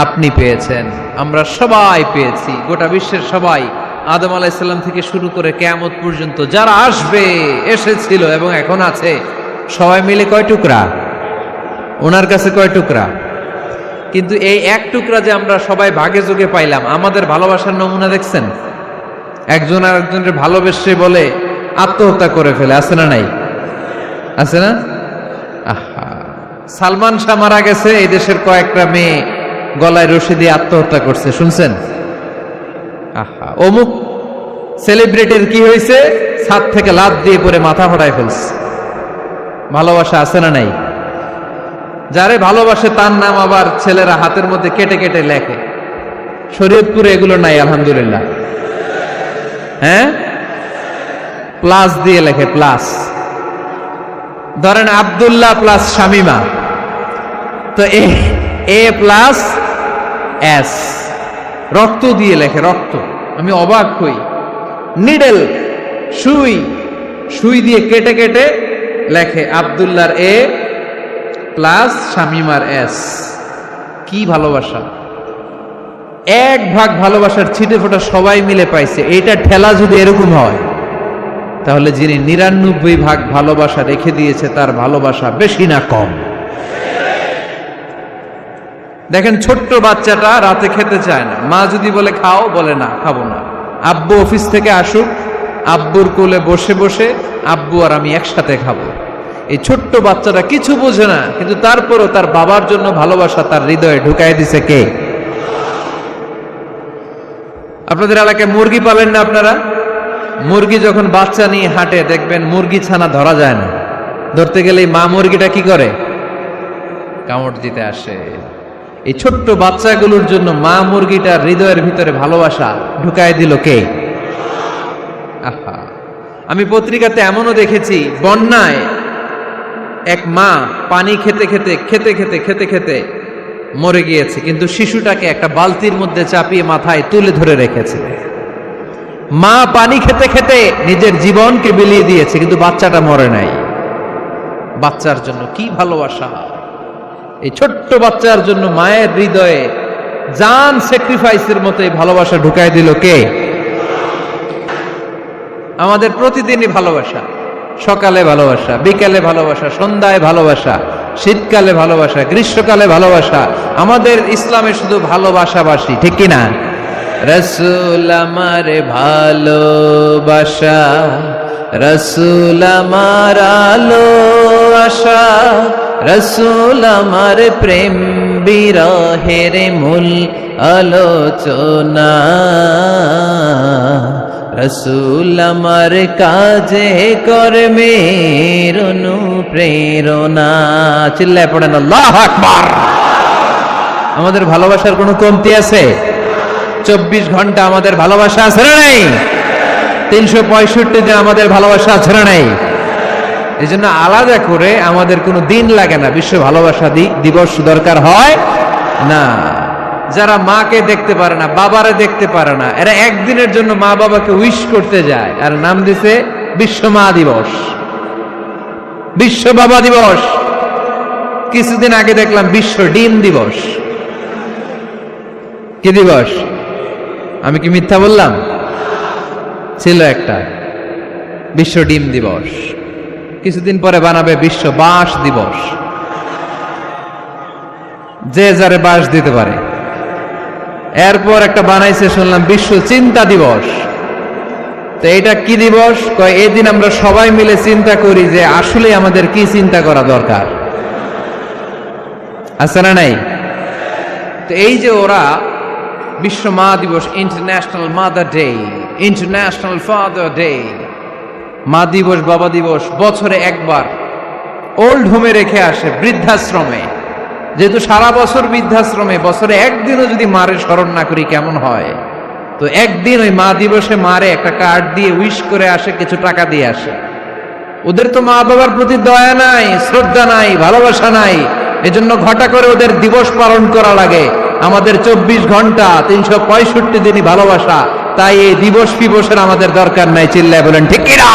আপনি পেয়েছেন, আমরা সবাই পেয়েছি, গোটা বিশ্বের সবাই, আদম আলাইহিস সালাম থেকে শুরু করে কিয়ামত পর্যন্ত যারা আসবে, এসেছিল এবং এখন আছে, সবাই মিলে কয় টুকরা? ওনার কাছে কয় টুকরা? কিন্তু এই 1 টুকরা যে আমরা সবাই ভাগে যোগে পাইলাম, আমাদের ভালোবাসার নমুনা দেখছেন? একজন আর একজনের ভালোবেসে বলে আত্মহত্যা করে ফেলে, আছে না নাই? আছে না? আহা, সালমান শাহ মারা গেছে, এই দেশের কয়েকটা মেয়ে গলায় রশি দিয়ে আত্মহত্যা করছে, শুনছেন? আহা, অমুক সেলিব্রিটির কি হয়েছে, ছাদ থেকে লাফ দিয়ে পড়ে মাথা ফাটায় ফেলছে। ভালোবাসা আছে না নাই? যারে ভালোবাসে তার নাম আবার ছেলেরা হাতের মধ্যে কেটে কেটে লেখে। শরীয়তপুরে এগুলো নাই আলহামদুলিল্লাহ। হ্যাঁ, প্লাস দিয়ে লেখে, প্লাস। ধরেন আব্দুল্লাহ প্লাস শামিমা, তো এ প্লাস এস, রক্ত দিয়ে লেখে, রক্ত। আমি অবাক হই, নিডেল, সুই দিয়ে কেটে কেটে লেখে আব্দুল্লাহর এ প্লাস শামিমার এস। কি ভালোবাসা! 1 ভাগ ভালোবাসার ছিটে ফোটা সবাই মিলে পাইছে। এইটা ঠেলা যদি এরকম হয়, তাহলে যিনি 99 ভাগ ভালোবাসা রেখে দিয়েছে তার ভালোবাসা বেশি না কম? দেখেন, ছোট্ট বাচ্চাটা রাতে খেতে চায় না, মা যদি বলে খাও, বলে না, খাবো না। আব্বু অফিস থেকে আসুক, আব্বুর কোলে বসে বসে আব্বু আর আমি একসাথে খাবো। এই ছোট্ট বাচ্চাটা কিছু বোঝে না, কিন্তু তারপরও তার বাবার জন্য ভালোবাসা তার হৃদয়ে ঢুকাই দিছে কে? আপনাদের এলাকায় মুরগি পালেন না আপনারা? মুরগি যখন বাচ্চা নিয়ে হাঁটে, দেখবেন মুরগি ছানা ধরা যায় না, ধরতে গেলে মা মুরগিটা কি করে? কামড় দিতে আসে। এই ছোট্ট বাচ্চাগুলোর জন্য মা মুরগিটার হৃদয়ের ভিতরে ভালোবাসা ঢুকায় দিল কে? আহা, আমি পত্রিকাতে এমনও দেখেছি, বন্যায় এক মা পানি খেতে খেতে খেতে খেতে খেতে খেতে মরে গিয়েছে, কিন্তু শিশুটাকে একটা বালতির মধ্যে চাপিয়ে মাথায় তুলে ধরে রেখেছে। মা পানি খেতে খেতে নিজের জীবনকে বিলিয়ে দিয়েছে, কিন্তু বাচ্চাটা মরে নাই। বাচ্চার জন্য কি ভালোবাসা! এই ছোট্ট বাচ্চার জন্য মায়ের হৃদয়ে জান স্যাক্রিফাইসের মতো এই ভালোবাসা ঢুকায় দিল কে? আমাদের প্রতিদিনই ভালোবাসা, সকালে ভালোবাসা, বিকালে ভালোবাসা, সন্ধ্যায় ভালোবাসা, শীতকালে ভালোবাসা, গ্রীষ্মকালে ভালোবাসা। আমাদের ইসলামে শুধু ভালোবাসাবাসী, ঠিক কিনা? রাসূল আমার ভালোবাসা, রাসূল আমার আলো আশা, রসুল আমার প্রেম বিরহের মূল আলোচনা, রসুল আমার কাজে কর্মের অনুপ্রেরণা। চিল্লায় পড়েন আল্লাহু আকবার। আমাদের ভালোবাসার কোনো কমতি আছে? 24 ঘন্টা আমাদের ভালোবাসা আছে না নাই? 365 দিন আমাদের ভালোবাসা আছে না নাই? এই জন্য আলাদা করে আমাদের কোনো দিন লাগে না, বিশ্ব ভালোবাসা দিবস দরকার হয় না। যারা মাকে দেখতে পারে না, বাবারে দেখতে পারে না, এরা একদিনের জন্য মা বাবাকে উইশ করতে যায়, আর নাম দিছে বিশ্ব মা দিবস, বিশ্ব বাবা দিবস। কিছুদিন আগে দেখলাম বিশ্ব ডিম দিবস। কি দিবস? আমি কি মিথ্যা বললাম? ছিল একটা বিশ্ব ডিম দিবস। কিছুদিন পরে বানাবে বিশ্ব বাঁশ দিবস, যে যারে বাঁশ দিতে পারে। এরপর একটা বানাইছে শুনলাম বিশ্ব চিন্তা দিবস। তো এটা কি দিবস? কয় এই দিন আমরা সবাই মিলে চিন্তা করি যে আসলে আমাদের কি চিন্তা করা দরকার, আছে না নাই? তো এই যে ওরা বিশ্ব মা দিবস, international mother day, international father day, মা দিবস বাবা দিবস বছরে একবার ওল্ড হোমে রেখে আসে, বৃদ্ধাশ্রমে। যেহেতু সারা বছর বৃদ্ধাশ্রমে, বছরে একদিনও যদি মারে স্মরণ না করি কেমন হয়? তো একদিন ওই মা দিবসে মারে একটা কার্ড দিয়ে উইশ করে আসে, কিছু টাকা দিয়ে আসে। ওদের তো মা বাবার প্রতি দয়া নাই, শ্রদ্ধা নাই, ভালোবাসা নাই, এজন্য ঘটা করে ওদের দিবস পালন করা লাগে। আমাদের 24 ঘন্টা 365 দিনই ভালোবাসা, তাই এই দিবস ফিবসের আমাদের দরকার নাই। চিল্লায় বলেন ঠিক কিনা?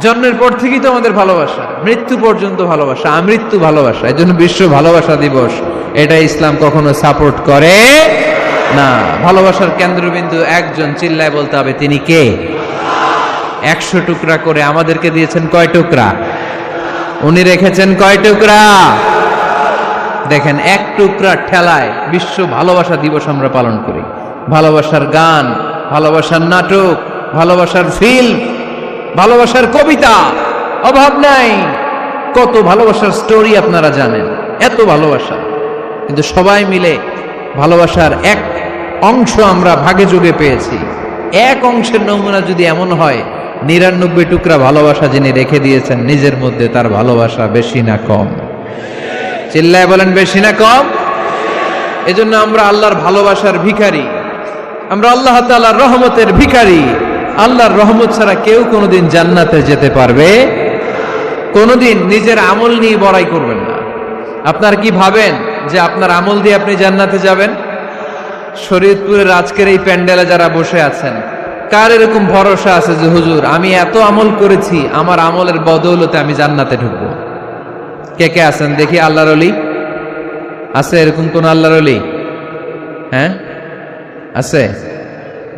জন্মের পর থেকেই তো আমাদের ভালোবাসা, মৃত্যু পর্যন্ত ভালোবাসা, আমৃত্যু ভালোবাসা। এই জন্য বিশ্ব ভালোবাসা দিবস, এটা ইসলাম কখনো সাপোর্ট করে না। ভালোবাসার কেন্দ্রবিন্দু একজন, চিল্লায় বলতে হবে তিনি কে? 100 টুকরা করে আমাদেরকে দিয়েছেন কয় টুকরা? উনি রেখেছেন কয় টুকরা? দেখেন, এক টুকরা ঠেলায় বিশ্ব ভালোবাসা দিবস আমরা পালন করি। ভালোবাসার গান, ভালোবাসার নাটক, ভালোবাসার ফিল্ম, ভালোবাসার কবিতা, অভাব নাই। কত ভালোবাসার স্টোরি আপনারা জানেন, এত ভালোবাসা। কিন্তু সবাই মিলে ভালোবাসার এক অংশ আমরা ভাগে যোগে পেয়েছি। এক অংশের নমুনা যদি এমন হয়, 99 টুকরা ভালোবাসা যিনি রেখে দিয়েছেন নিজের মধ্যে, তার ভালোবাসা বেশি না কম? চিল্লায় বলেন বেশি না কম? এজন্য আমরা আল্লাহর ভালোবাসার ভিখারি, আমরা আল্লাহ তাআলার রহমতের ভিখারি। আল্লাহর রহমত ছাড়া কেউ কোনোদিন জান্নাতে যেতে পারবে? কোনোদিন নিজের আমল নিয়ে বড়াই করবেন না। আপনার কি ভাবেন যে আপনার আমল দিয়ে আপনি জান্নাতে যাবেন? শরীয়তপুরের আজকের এই প্যান্ডেলে যারা বসে আছেন, কার এরকম ভরসা আছে যে হুজুর আমি এত আমল করেছি, আমার আমলের বদৌলতে আমি জান্নাতে ঢুকবো? কে কে আছেন দেখি? আল্লাহর ওলি আছে? এরকম কোন আল্লাহর ওলি? হ্যাঁ, আছে?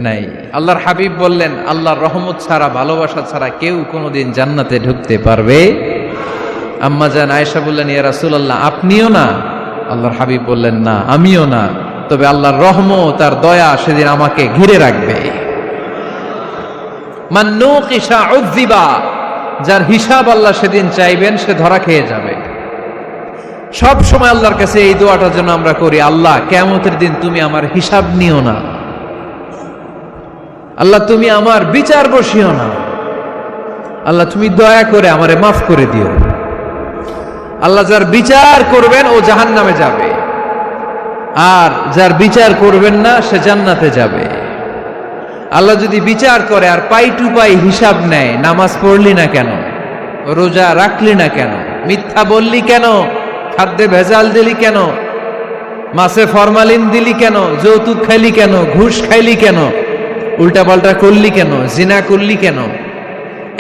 নাই। আল্লাহর হাবিব বললেন, আল্লাহর রহমত ছাড়া, ভালোবাসা ছাড়া কেউ কোনোদিন জান্নাতে ঢুকতে পারবে? আম্মা জান আয়েশা বললেন, ইয়া রাসূলুল্লাহ আপনিও না? আল্লাহর হাবিব বললেন, না আমিও না, তবে আল্লাহর রহমত আর দয়া সেদিন আমাকে ঘিরে রাখবে। মান নুকিশা উযিবা, যার হিসাব আল্লাহ সেদিন চাইবেন সে ধরা খেয়ে যাবে। সব সময় আল্লাহর কাছে এই দোয়াটা যেন আমরা করি, আল্লাহ কিয়ামতের দিন তুমি আমার হিসাব নিও না, আল্লাহ তুমি আমার বিচার বসিও না, আল্লাহ তুমি দয়া করে আমারে মাফ করে দিও। আল্লাহ যার বিচার করবেন ও জাহান্নামে যাবে, আর যার বিচার করবেন না সে জান্নাতে যাবে। আল্লাহ যদি বিচার করে আর পাই টু পাই হিসাব নেয়, নামাজ পড়লি না কেন, রোজা রাখলি না কেন, মিথ্যা বললি কেন, খাদ্যে ভেজাল দিলি কেন, মাছে ফরমালিন দিলি কেন, যৌতুক খাইলি কেন, ঘুষ খাইলি কেন, উল্টাপাল্টা করলি কেন, জিনা করলি কেন,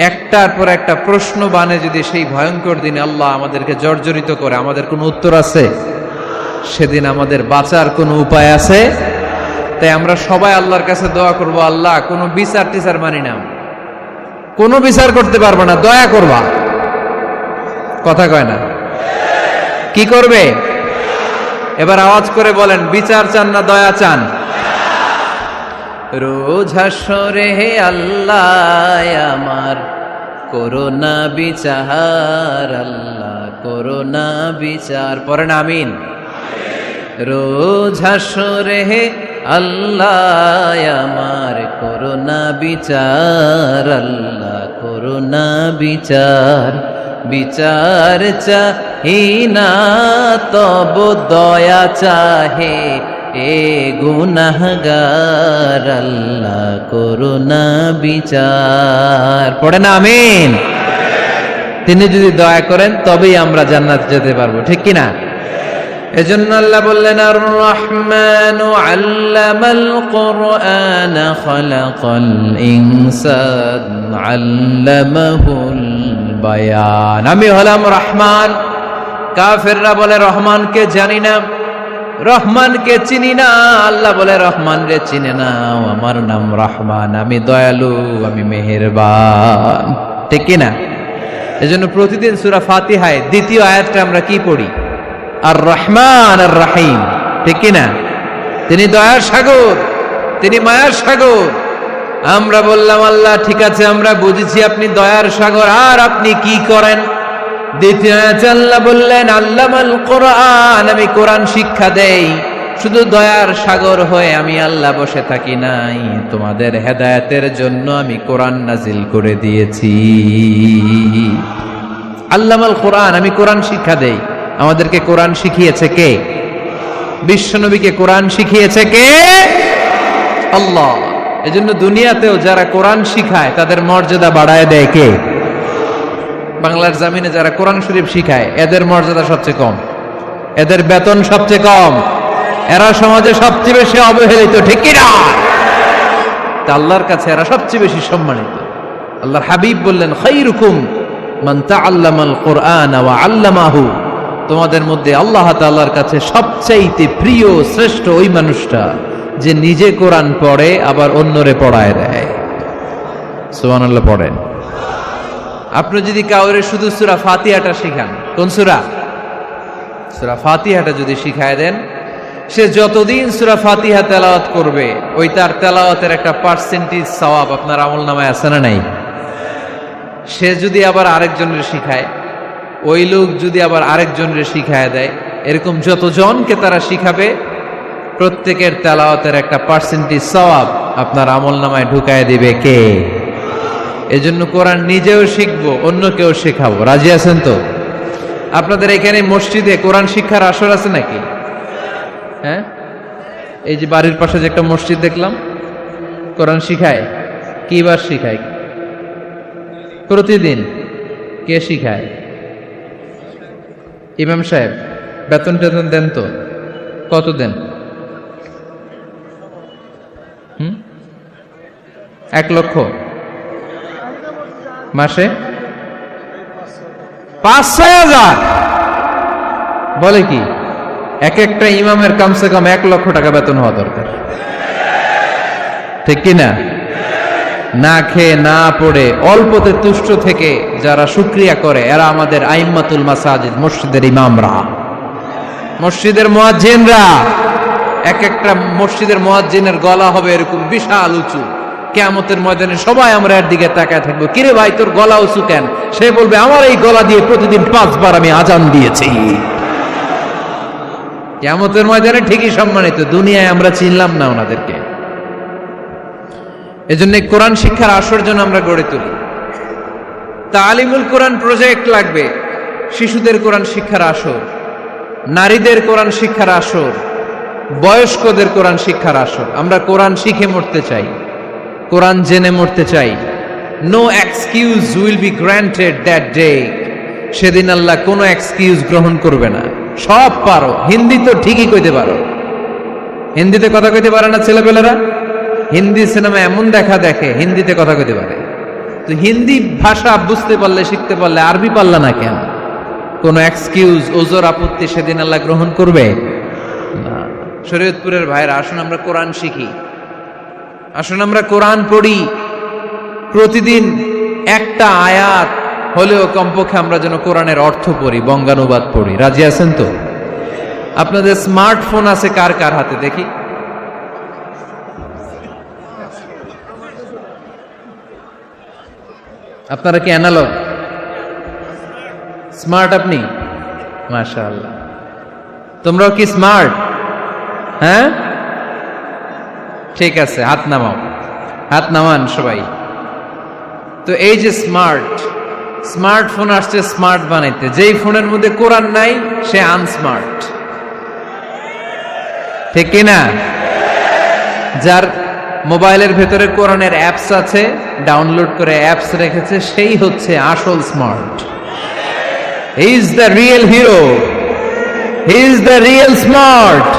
একটার পর একটা প্রশ্ন বানে যদি সেই ভয়ঙ্কর দিনে আল্লাহ আমাদেরকে জর্জরিত করে, আমাদের কোনো উত্তর আছে? সেদিন আমাদের বাঁচার কোনো উপায় আছে? তাই আমরা সবাই আল্লাহর কাছে দোয়া করব, আল্লাহ কোনো বিচার টিচার মানি না, কোনো বিচার করতে পারবো না, দয়া করবা। কথা কয় না? কি করবে? এবার আওয়াজ করে বলেন, বিচার চান না দয়া চান? রোজ হাসরে হে আল্লাহ আমার করোনা বিচার আল্লাহ করোনা বিচার, পড়েন আমিন। রোজ হাসরে হে আল্লাহ আমার করোনা বিচার আল্লাহ করোনা বিচার, বিচার চাহি না তব দয়া চাহে এ গুনাহগার আল্লাহ করোনা বিচার, পড়েন আমিন। তিনি যদি দয়া করেন তবেই আমরা জান্নাত যেতে পারবো, ঠিক কিনা? এজন্য আল্লাহ বললেন আর রহমানু আল্লামাল কুরআন খালাকাল ইনসান আল্লামাহুল বায়ান। আমি হলাম রহমান। কাফেররা বলে রহমানকে জানি না, রহমানকে চিনি না। আল্লাহ বলে রহমান রে চিনে নাও, আমার নাম রহমান, আমি দয়ালু, আমি মেহেরবান, ঠিক কিনা? এজন্য প্রতিদিন সূরা ফাতিহায় দ্বিতীয় আয়াতটা আমরা কি পড়ি? আর রহমান আর রাহিম, ঠিক কিনা? তিনি দয়ার সাগর, তিনি মায়ার সাগর। আমরা বললাম আল্লাহ ঠিক আছে, আমরা বুঝেছি আপনি দয়ার সাগর, আর আপনি কি করেন? দ্বিতীয় আয়াতে আল্লাহ বললেন আল্লামাল কোরআন, আমি কোরআন শিক্ষা দেই। শুধু দয়ার সাগর হয়ে আমি আল্লাহ বসে থাকি নাই, তোমাদের হেদায়েতের জন্য আমি কোরআন নাজিল করে দিয়েছি। আল্লামাল কোরআন, আমি কোরআন শিক্ষা দেই। আমাদেরকে কোরআন শিখিয়েছে কে? বিশ্বনবীকে কোরআন শিখিয়েছে কে? আল্লাহ। এজন্য দুনিয়াতেও যারা কোরআন শিখায় তাদের মর্যাদা বাড়ায় দেয় কে? বাংলার জমিনে যারা কোরআন শরীফ শিখায় এদের মর্যাদা সবচেয়ে কম, এদের বেতন সবচেয়ে কম, এরা সমাজে সবচেয়ে বেশি অবহেলিত, ঠিক কি না? তা আল্লাহর কাছে এরা সবচেয়ে বেশি সম্মানিত। আল্লাহর হাবিব বললেন খায়রুকুম মান তাআল্লামাল কুরআন ওয়া আল্লামাহু, তোমাদের মধ্যে আল্লাহ তাআলার কাছে সবচাইতে প্রিয় শ্রেষ্ঠ ওই মানুষটা যে নিজে কোরআন পড়ে আবার অন্যরে পড়ায় দেয়। সুবহানাল্লাহ পড়েন। আপনি যদি কাউরে শুধু সূরা ফাতিহাটা শিখান, কোন সূরা? সূরা ফাতিহাটা যদি শিখায় দেন, সে যতদিন সূরা ফাতিহা তেলাওয়াত করবে ওই তার তেলাওয়াতের একটা পার্সেন্টেজ সওয়াব আপনার আমলনামায় আছে না নাই? সে যদি আবার আরেকজনের শিখায়, ওই লোক যদি আবার আরেকজনের শিখায় দেয়, এরকম যতজনকে তারা শিখাবে প্রত্যেকের তেলাওয়াতের একটা পার্সেন্টেজ সওয়াব আপনার আমলনামায় ঢুকায় দিবে কে? এজন্য কোরআন নিজেও শিখবো, অন্যকেও শেখাবো। রাজি আছেন তো? আপনাদের এখানে মসজিদে কোরআন শিক্ষার আসর আছে নাকি? হ্যাঁ, এই যে বাড়ির পাশে যে একটা মসজিদ দেখলাম, কোরআন শিখায়। কি বার শিখায়? প্রতিদিন। কে শিখায়? ইমাম সাহেব। বেতন টেতন দেন তো? কত দেন? 1 লক্ষ মাসে? 5-6 হাজার? বলে কি? এক একটা ইমামের কমসে কম 1 লক্ষ টাকা বেতন হওয়া দরকার, ঠিক কিনা? না খেয়ে না পড়ে অল্পতে তুষ্ট থেকে যারা শুকরিয়া করে এরা আমাদের আইম্মাতুল মাসাজিদ, মসজিদের ইমামরা, মসজিদের মুয়াজ্জিনরা। এক একটা মসজিদের মুয়াজ্জিনের গলা হবে এরকম বিশাল উঁচু। কিয়ামতের ময়দানে সবাই আমরা এর দিকে তাকায় থাকবো, কিরে ভাই তোর গলা উঁচু কেন? সে বলবে আমার এই গলা দিয়ে প্রতিদিন 5 বার আমি আজান দিয়েছি। কিয়ামতের ময়দানে ঠিকই সম্মানিত, দুনিয়ায় আমরা চিনলাম না ওনাদেরকে। এজন্য কোরআন শিক্ষার আসর জন্য আমরা গড়ে তুলি। তালিমুল কোরআন প্রজেক্ট লাগবে, শিশুদের কোরআন শিক্ষার আসর, নারীদের কোরআন শিক্ষার আসর, বয়স্কদের কোরআন শিক্ষার আসর। আমরা কোরআন শিখে মরতে চাই, কোরআন জেনে মরতে চাই। No excuse will be granted that day. সেদিন আল্লাহ কোনো এক্সকিউজ গ্রহণ করবে না। সব পারো, হিন্দি তো ঠিকই কইতে পারো। হিন্দিতে কথা কইতে পারে না ছেলেপেলেরা? হিন্দি সিনেমা এমন দেখা দেখে হিন্দিতে কথা কইতে পারে। তো হিন্দি ভাষা বুঝতে পারলে, শিখতে পারলে, আরবি পারলা না কেন? কোনো এক্সকিউজ, ওজর, আপত্তি সেদিন আল্লাহ গ্রহণ করবে না। শরীয়তপুরের ভাইরা, আসুন আমরা কোরআন শিখি, আসুন আমরা কোরআন পড়ি। প্রতিদিন একটা আয়াত হলেও কমপক্ষে আমরা যেন কোরআনের অর্থ পড়ি, বঙ্গানুবাদ পড়ি। রাজি আছেন তো? আপনাদের স্মার্টফোন আছে কার কার হাতে দেখি? আপনারা কি অ্যানালগ? স্মার্ট আপনি? মাশাআল্লাহ। তোমরাও কি স্মার্ট? হ্যাঁ, ঠিক আছে, হাত নামাও, হাত নামান সবাই। তো এই যে স্মার্টফোন আসছে স্মার্ট বানাইতে, যেই ফোনের মধ্যে কোরআন নাই সে আনস্মার্ট, ঠিক কিনা? যার মোবাইলের ভেতরে কোরআনের অ্যাপস আছে, ডাউনলোড করে অ্যাপস রেখেছে, সেই হচ্ছে আসল smart. He is the real hero, he is the real smart.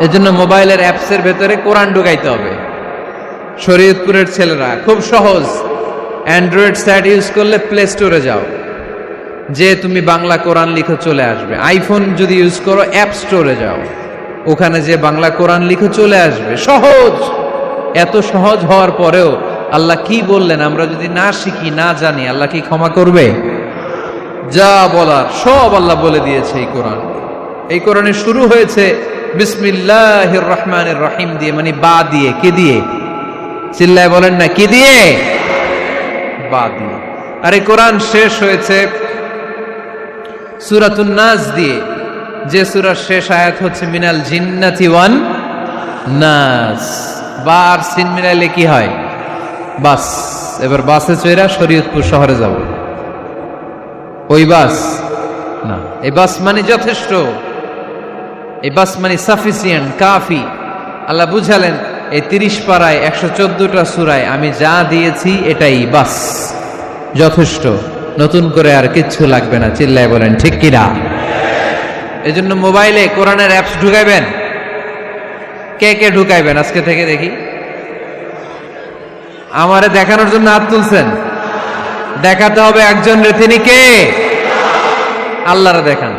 এজন্য মোবাইলের অ্যাপসের ভেতরে কোরআন ঢুকাইতে হবে। শরীয়তপুরের ছেলেরা খুব সহজ, অ্যান্ড্রয়েড সেট ইউজ করলে প্লে স্টোরে যাও, যে তুমি বাংলা কোরআন লিখো চলে আসবে। আইফোন যদি ইউজ করো অ্যাপ স্টোরে যাও, ওখানে যে বাংলা কোরআন লিখো চলে আসবে। সহজ। এত সহজ হওয়ার পরেও আল্লাহ কি বললেন আমরা যদি না শিখি, না জানি, আল্লাহ কি ক্ষমা করবে? যা বলার সব আল্লাহ বলে দিয়েছে এই কোরআন। এই কোরআনে শুরু হয়েছে বিসমিল্লাহির রহমানির রহিম দিয়ে, মানে বা দিয়ে। কি দিয়ে? চিল্লায় বলেন না, কি দিয়ে? বা দিয়ে। আর এই কোরআন শেষ হয়েছে সূরাতুন নাস দিয়ে, যে সূরার শেষ আয়াত হচ্ছে মিনাল জিন্নাতি ওয়ান নাস। বা আর সিন মিলাইলে কি হয়? বাস। এবার বাসে চড়া শরীয়তপুর শহরে যাব। ওই বাস না, এই বাস মানে যথেষ্ট, এই বাস মানে সাফিসিয়েন্ট, কাফি। আল্লাহ বুঝালেন এই 30 পারায় 114টা সূরায় আমি যা দিয়েছি এটাই বাস, যথেষ্ট, নতুন করে আর কিচ্ছু লাগবে না। চিল্লায় বলেন ঠিক কিনা? এজন্য মোবাইলে কোরআনের অ্যাপস ঢুকাইবেন। কে কে ঢুকাইবেন আজকে থেকে দেখি? আমারে দেখানোর জন্য হাত তুলছেন? দেখাতে হবে একজন রে, তিনি কে? আল্লাহরে দেখান,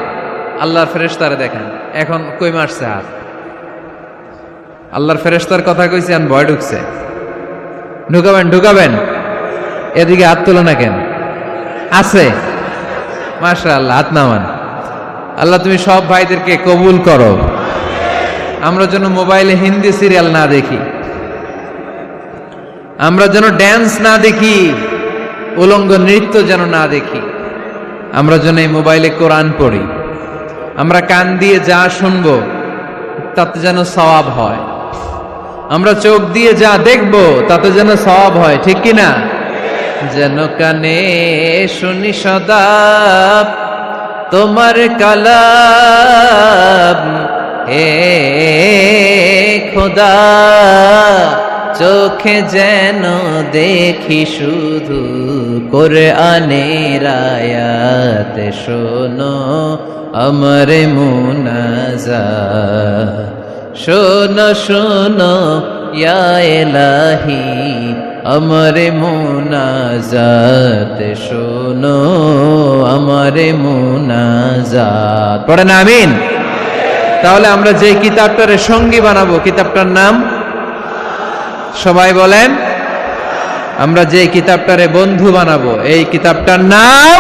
আল্লাহর ফেরেশতারে দেখান। এখন কই মারছে হাত? আল্লাহর ফেরেশতার কথা কইছি, আর ভয় ঢুকছে। ঢুকাবেন ঢুকাবেন। এদিকে হাত তোলো না কেন? আছে? মাশাআল্লাহ, হাত নামান। আল্লাহ তুমি সব ভাইদেরকে কবুল করো। আমরা যেন মোবাইলে হিন্দি সিরিয়াল না দেখি, আমরা যেন ড্যান্স না দেখি, উলঙ্গ নৃত্য যেন না দেখি, আমরা যেন এই মোবাইলে কোরআন পড়ি। আমরা কান দিয়ে যা শুনবো তাতে যেন সওয়াব হয়, আমরা চোখ দিয়ে যা দেখবো তাতে যেন সওয়াব হয়, ঠিক কিনা? যেন কানে শুনি সদা তোমার কালাম, হে খোদা চোখে যেন দেখি শুধু কোরআনের আয়াত, শোনো আমার মুনাজাত, শোনো শোনো ইয়া ইলাহি আমার মুনাজাত, শোনো আমার মুনাজাত। পড়েন আমিন। তাহলে আমরা যে কিতাবটারে সঙ্গী বানাবো, কিতাবটার নাম সবাই বলেন। আমরা যে কিতাবটারে বন্ধু বানাবো, এই কিতাবটার নাম,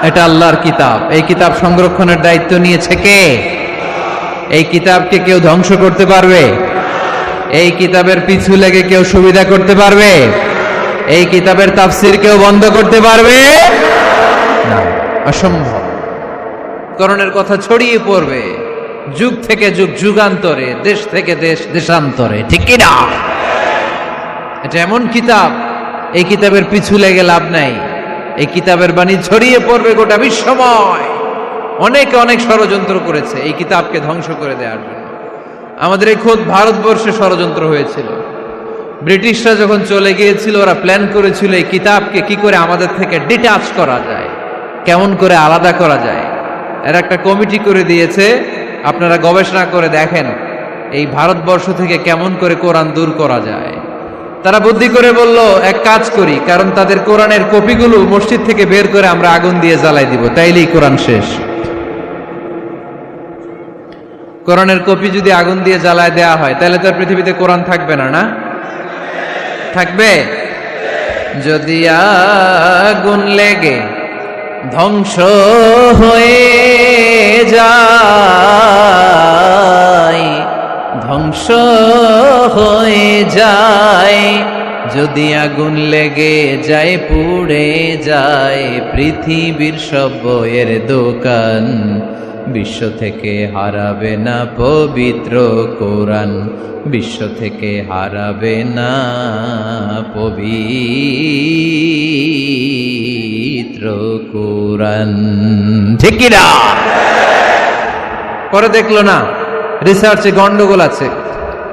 এটা আল্লাহর কিতাব। এই কিতাব সংরক্ষণের দায়িত্ব নিয়েছে কে? এই কিতাবকে কেউ ধ্বংস করতে পারবে? এই কিতাবের পিছু লেগে কেউ সুবিধা করতে পারবে? এই কিতাবের তাফসীর কেউ বন্ধ করতে পারবে না, অসম্ভব। কোরআনের কথা ছড়িয়ে পড়বে যুগ থেকে যুগ, যুগান্তরে, দেশ থেকে দেশ, দেশান্তরে, ঠিক কি না? এটা এমন কিতাব, এই কিতাবের পিছু লেগে লাভ নাই। এই কিতাবের বাণী ছড়িয়ে পড়বে গোটা বিশ্বময়। অনেকে অনেক ষড়যন্ত্র করেছে এই কিতাবকে ধ্বংস করে দেওয়ার জন্য। আমাদের এই খোদ ভারতবর্ষে ষড়যন্ত্র হয়েছিল। ব্রিটিশরা যখন চলে গিয়েছিল, ওরা প্ল্যান করেছিল এই কিতাবকে কি করে আমাদের থেকে ডিটাচ করা যায়, কেমন করে আলাদা করা যায়। এর একটা কমিটি করে দিয়েছে, আপনারা গবেষণা করে দেখেন এই ভারতবর্ষ থেকে কেমন করে কোরআন দূর করা যায়। তারা বুদ্ধি করে বলল, এক কাজ করি, কারণ তাদের কোরআনের কপিগুলো মসজিদ থেকে বের করে আমরা আগুন দিয়ে জ্বালাই দিব, তাইলেই কোরআন শেষ। কোরআনের কপি যদি আগুন দিয়ে জ্বালায় দেওয়া হয়, তাহলে তো পৃথিবীতে কোরআন থাকবে না, না থাকবে? যদি আগুন লেগে ধ্বংস হয়ে যায়, ধ্বংস হয়ে যায়, যদি আগুন লেগে যায় পুড়ে যায় পৃথিবীর সব বইয়ের দোকান, বিশ্ব থেকে হারাবে না পবিত্র কোরআন, বিশ্ব থেকে হারাবে না পবিত্র কোরআন। ঠিক কি না? পরে দেখলো না রিসার্চে গন্ডগোল আছে,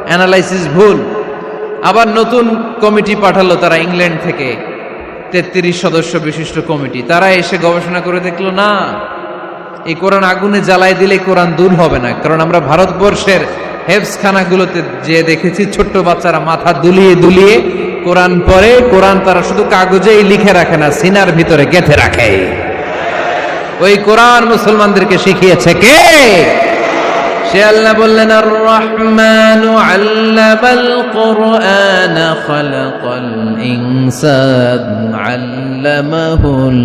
অ্যানালাইসিস ভুল, আবার নতুন কমিটি পাঠালো তারা ইংল্যান্ড থেকে, 33 সদস্য বিশিষ্ট কমিটি। তারা এসে গবেষণা করে দেখলো না, এই কোরআন আগুনে জ্বালায় দিলে কোরআন দূর হবে না। কারণ আমরা ভারতবর্ষের হেফজখানাগুলোতে যে দেখেছি ছোট্ট বাচ্চারা মাথা দুলিয়ে দুলিয়ে কোরআন পড়ে, কোরআন তারা শুধু কাগজেই লিখে রাখে না, সিনার ভিতরে গেঁথে রাখে। ওই কোরআন মুসলমানদেরকে শিখিয়েছে কে? সে আল্লাহ বললেন, আর রহমানু আল্লামাল কুরআন খালাকাল ইনসান আল্লামাহুল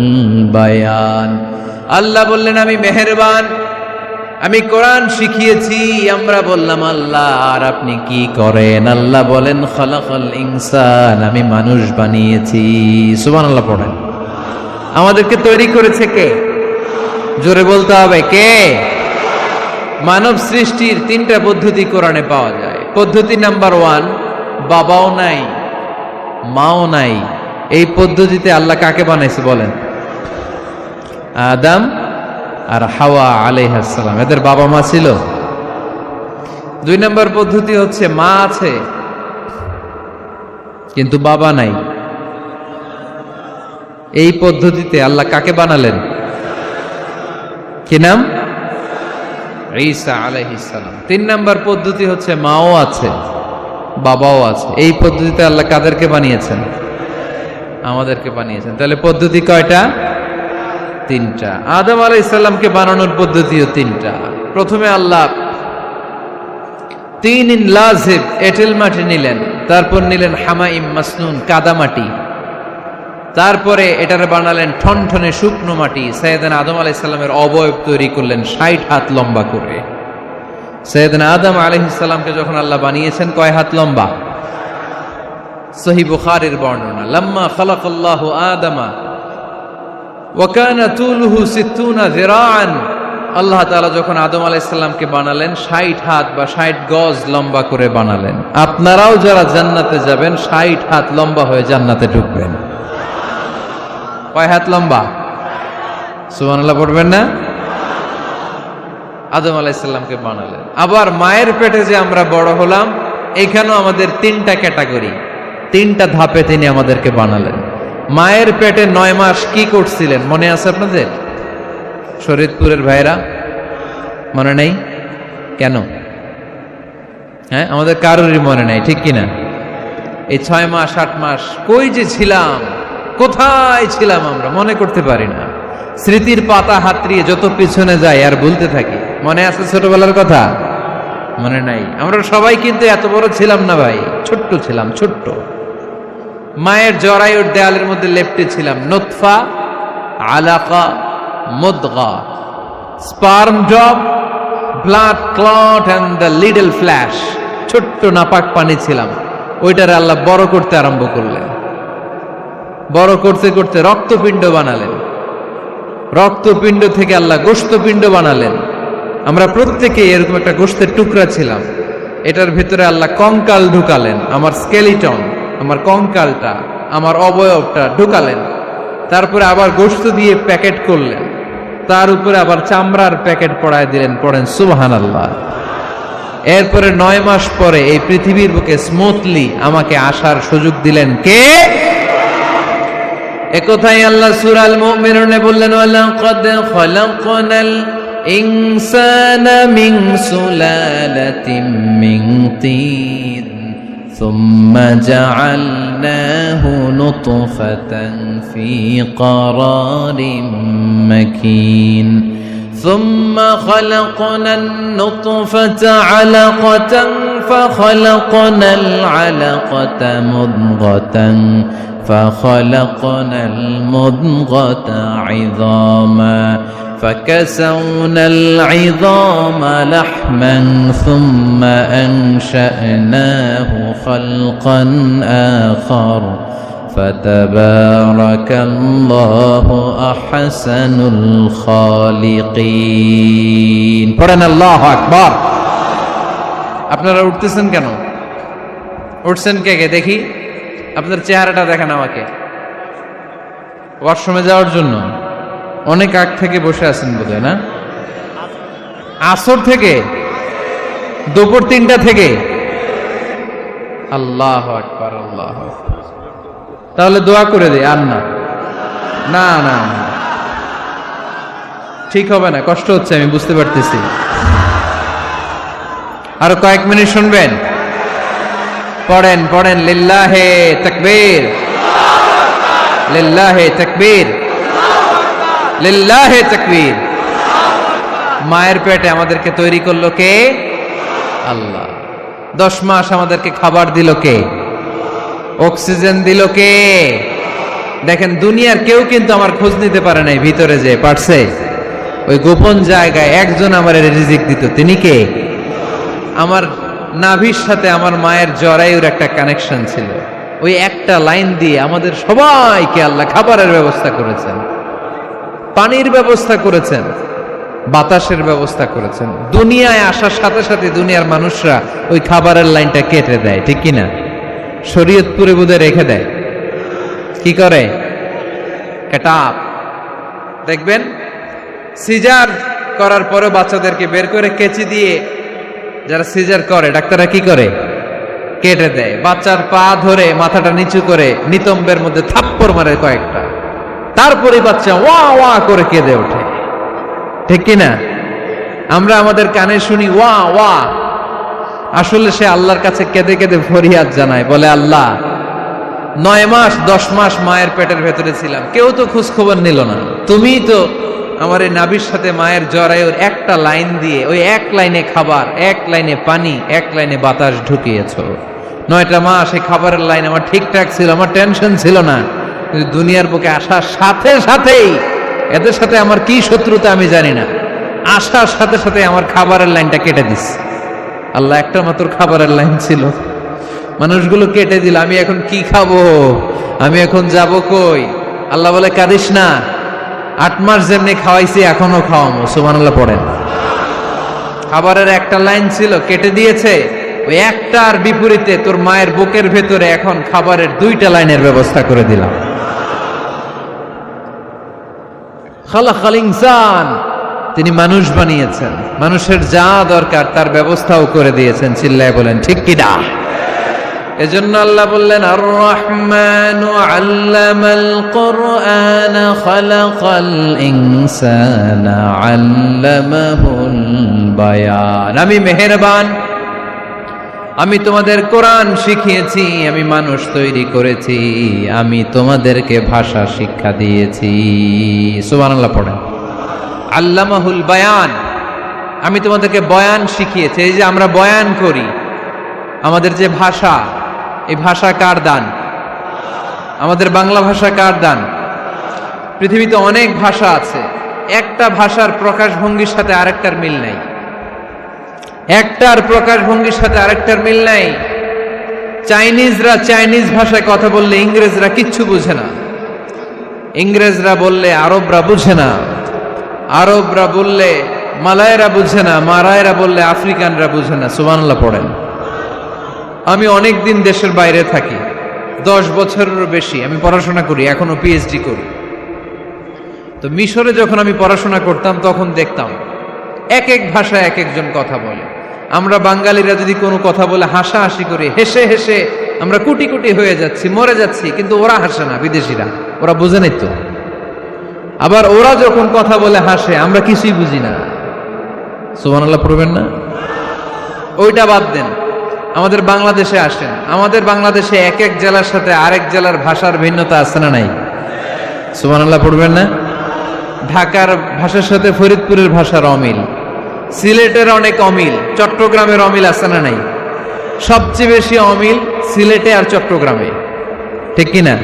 বায়ান। আল্লাহ বললেন আমি মেহেরবান, আমি কোরআন শিখিয়েছি। আমরা বললাম আল্লাহ আর আপনি কি করেন? আল্লাহ বলেন খালাকাল ইনসান, আমি মানুষ বানিয়েছি। সুবহানাল্লাহ পড়েন। আমাদেরকে তৈরি করেছে কে? জোরে বলতে হবে কে? মানব সৃষ্টির 3টা পদ্ধতি কোরআনে পাওয়া যায়। পদ্ধতি নাম্বার 1, বাবাও নাই মাও নাই। এই পদ্ধতিতে আল্লাহ কাকে বানাইছে বলেন? আদম আর হাওয়া আলাইহিস সালাম, এদের বাবা মা ছিল। 2 নম্বর পদ্ধতি হচ্ছে মা আছে কিন্তু বাবা নাই। এই পদ্ধতিতে আল্লাহ কাকে বানালেন? কি নাম? ঈসা আলাইহিস সালাম। 3 নম্বর পদ্ধতি হচ্ছে মাও আছে বাবাও আছে। এই পদ্ধতিতে আল্লাহ কাদেরকে বানিয়েছেন? আমাদেরকে বানিয়েছেন। তাহলে পদ্ধতি কয়টা? 3টা। আদম আলাইহিস সালামকে বানানোর পদ্ধতিও 3টা। প্রথমে আল্লাহ 3 লাজিব এঁটেল মাটি নিলেন, তারপর নিলেন হামাইম মাসনুন কাদামাটি, তারপরে এটার বানালেন ঠনঠনে শুকনো মাটি। সাইয়েদনা আদম আলাইহিস সালামের অবয়ব তৈরি করলেন 60 হাত লম্বা করে। সাইয়েদনা আদম আলাইহিস সালামকে যখন আল্লাহ বানিয়েছেন কয় হাত লম্বা? সহিহ বুখারীর বর্ণনা, লাম্মা খালাকাল্লাহু আদামা ওয়া কানা তুলুহু 60 যিরাআন। আল্লাহ তাআলা যখন আদম আলাইহিস সালামকে বানালেন 60 হাত বা 60 গজ লম্বা করে বানালেন। আপনারাও যারা জান্নাতে যাবেন 60 হাত লম্বা হয়ে জান্নাতে ঢুকবেন। কয় হাত লম্বা? সুবহানাল্লাহ পড়বেন না? আদম আলাইহিস সালামকে বানালেন। আবার মায়ের পেটে যে আমরা বড় হলাম, এখানেও আমাদের 3টা ক্যাটাগরি, 3টা ধাপে তিনি আমাদেরকে বানালেন। মায়ের পেটে 9 মাস কি করছিলেন মনে আছে আপনাদের? শরীয়তপুরের ভাইরা মনে নেই কেন? হ্যাঁ, আমাদের কারোরই মনে নাই, ঠিক কিনা? এই 6 মাস 8 মাস কই যে ছিলাম, কোথায় ছিলাম আমরা মনে করতে পারি না। স্মৃতির পাতা হাতড়িয়ে যত পিছনে যাই আর ভুলতে থাকি। মনে আছে ছোটবেলার কথা? মনে নাই। আমরা সবাই কিন্তু এত বড় ছিলাম না ভাই, ছোট্ট ছিলাম, ছোট্ট। মায়ের জরায়ুর দেয়ালের মধ্যে লেপ্টে ছিলাম। নুতফা, আলাকা, মুদগা, sperm drop, blood clot and the little flesh. ছোট্ট নাপাক পানি ছিলাম। ওইটারে আল্লাহ বড় করতে আরম্ভ করলেন। বড় করতে করতে রক্তপিণ্ড বানালেন। রক্তপিণ্ড থেকে আল্লাহ গোশতপিণ্ড বানালেন। আমরা প্রত্যেকে এরকম একটা গোশতের টুকরা ছিলাম। এটার ভিতরে আল্লাহ কঙ্কাল ঢুকালেন। আমার স্কেলিটন, আমার কঙ্কালটা, আমার অবয়বটা ঢুকালেন। তারপরে আবার গোশত দিয়ে প্যাকেট করলেন। তার উপরে আবার চামড়ার প্যাকেট পড়ায় দিলেন। পড়েন সুবহানাল্লাহ। এরপরে 9 মাস পরে এই পৃথিবীর বুকে স্মুথলি আমাকে আসার সুযোগ দিলেন কে? একথাই আল্লাহ সূরা আল মুমিনুনে বললেন, ওয়ালাকাদ খালাকনাল ইনসানা মিন সুলালাতিন মিন তিন সুম্মা জাআলনাহু নুতফাতান ফি ক্বারারিন মাকিন ثم خلقنا النطفة علقة فخلقنا العلقة مضغة فخلقنا المضغة عظاما فكسونا العظام لحما ثم أنشأناه خلقا آخر فتبارك الله أحسن الخالقين পড়েন আল্লাহু আকবার। আপনারা উঠতেছেন কেন? উঠছেন কে কে দেখি, আপনার চেহারাটা দেখেন আমাকে। ওয়াশরুমে যাওয়ার জন্য অনেক আগ থেকে বসে আছেন বোধহয়, না? আসর থেকে, দুপুর 3টা থেকে। আল্লাহু আকবার, আল্লাহু আকবার। তাহলে দোয়া করে দে। আর না না না, ঠিক হবে না, কষ্ট হচ্ছে, আমি বুঝতে পারতেছি। আরো কয়েক মিনিট শুনবেন? পড়েন পড়েন, লিল্লাহে তাকবীর, লিল্লাহে তাকবীর, লিল্লাহে তাকবীর। মায়ের পেটে আমাদেরকে তৈরি করলো কে? আল্লাহ। 10 মাস আমাদেরকে খাবার দিল কে? অক্সিজেন দিল কে? দেখেন, দুনিয়ার কেউ কিন্তু আমার খোঁজ নিতে পারে নাই, ভিতরে যে পারছে, ওই গোপন জায়গায় একজন আমার রিজিক দিত। তিনি কে? আমার নাভির সাথে আমার মায়ের জরায়ুর একটা কানেকশন ছিল। ওই একটা লাইন দিয়ে আমাদের সবাইকে আল্লাহ খাবারের ব্যবস্থা করেছেন, পানির ব্যবস্থা করেছেন, বাতাসের ব্যবস্থা করেছেন। দুনিয়ায় আসার সাথে সাথে দুনিয়ার মানুষরা ওই খাবারের লাইনটা কেটে দেয়, ঠিক কিনা? শরীয়তপুরে বোধহয় রেখে দেয়। কি করে? কাটাপ। দেখবেন সিজার করার পরে বাচ্চাদেরকে বের করে কেচি দিয়ে যারা সিজার করে, ডাক্তাররা কি করে? কেটে দেয়। বাচ্চার পা ধরে মাথাটা নিচু করে নিতম্বের মধ্যে থাপ্পড় মারে কয়েকটা, তারপরে বাচ্চা ওয়া ওয়া করে কেঁদে ওঠে, ঠিক কিনা? আমরা আমাদের কানে শুনি ওয়া ওয়া, আসলে সে আল্লাহর কাছে কেঁদে কেঁদে ফরিয়াদ জানায়, বলে আল্লাহ 9 মাস 10 মাস মায়ের পেটের ভেতরে ছিলাম, কেউ তো খোঁজ খবর নিল না, তুমিই তো আমার এই নাভির সাথে মায়ের জরায়ুর একটা লাইন দিয়ে ওই এক লাইনে খাবার, এক লাইনে পানি, এক লাইনে বাতাস ঢুকিয়েছো। 9টা মাস এই খাবারের লাইন আমার ঠিকঠাক ছিল, আমার টেনশন ছিল না। কিন্তু দুনিয়ার বুকে আসার সাথে সাথেই, এদের সাথে আমার কি শত্রুতা আমি জানি না, আসার সাথে সাথে আমার খাবারের লাইনটা কেটে দিস। আল্লাহ একটা মাত্র খাবারের লাইন ছিল, মানুষগুলো কেটে দিল। আমি এখন কি খাবো? আমি এখন যাব কই? আল্লাহ বলে কাঁদিস না, 8 মাস যেমনি খাওয়াইছি এখনো খাওয়াবো। সুবহানাল্লাহ পড়েন। খাবারের একটা লাইন ছিল, কেটে দিয়েছে। ওই একটার বিপরীতে তোর মায়ের বুকের ভেতরে এখন খাবারের 2টা লাইনের ব্যবস্থা করে দিলাম। খালাকাল ইনসান, তিনি মানুষ বানিয়েছেন, মানুষের যা দরকার তার ব্যবস্থাও করে দিয়েছেন। চিল্লায় বলেন ঠিক কিনা? এজন্য আল্লাহ বললেন আর রহমানু আল্লামাল কুরআন খালাকাল ইনসানা আল্লামাহুল বায়ান। আমি মেহেরবান, আমি তোমাদের কোরআন শিখিয়েছি, আমি মানুষ তৈরি করেছি, আমি তোমাদেরকে ভাষা শিক্ষা দিয়েছি। সুবহানাল্লাহ পড়েন। আল্লামাহুল বায়ান, আমি তোমাদেরকে বয়ান শিখিয়েছি। এই যে আমরা বয়ান করি, আমাদের যে ভাষা, এই ভাষা কার দান? আমাদের বাংলা ভাষা কার দান? পৃথিবীতে অনেক ভাষা আছে, একটা ভাষার প্রকাশভঙ্গির সাথে আরেকটার মিল নাই। একটার প্রকাশভঙ্গির সাথে আরেকটার মিল নাই। চাইনিজরা চাইনিজ ভাষায় কথা বললে ইংরেজরা কিচ্ছু বুঝে না, ইংরেজরা বললে আরবরা বুঝে না, আরবরা বললে মালায়রা বুঝে না, মারায়রা বললে আফ্রিকানরা বুঝে না। সুবহানাল্লাহ পড়েন। আমি অনেক দিন দেশের বাইরে থাকি, 10 বছরেরও বেশি আমি পড়াশোনা করি, এখনো পিএইচডি করি। তো মিশরে যখন আমি পড়াশোনা করতাম তখন দেখতাম এক এক ভাষায় এক একজন কথা বলে। আমরা বাঙালিরা যদি কোনো কথা বলে হাসাহাসি করি, হেসে হেসে আমরা কুটি কুটি হয়ে যাচ্ছি, মরে যাচ্ছি, কিন্তু ওরা হাসে না, বিদেশিরা, ওরা বুঝে নাই তো। আবার ওরা যখন কথা বলে হাসে, আমরা কিছুই বুঝি না। সুবহানাল্লাহ পড়বেন না? ওইটা বাদ দেন, আমাদের বাংলাদেশে আসেন, আমাদের বাংলাদেশে এক এক জেলার সাথে আরেক জেলার ভাষার ভিন্নতা আছে না নাই? সুবহানাল্লাহ পড়বেন না? ঢাকার ভাষার সাথে ফরিদপুরের ভাষার অমিল, সিলেটের অনেক অমিল, চট্টগ্রামের অমিল আছে না নাই? সবচেয়ে বেশি অমিল সিলেটে আর চট্টগ্রামে, ঠিক কিনা?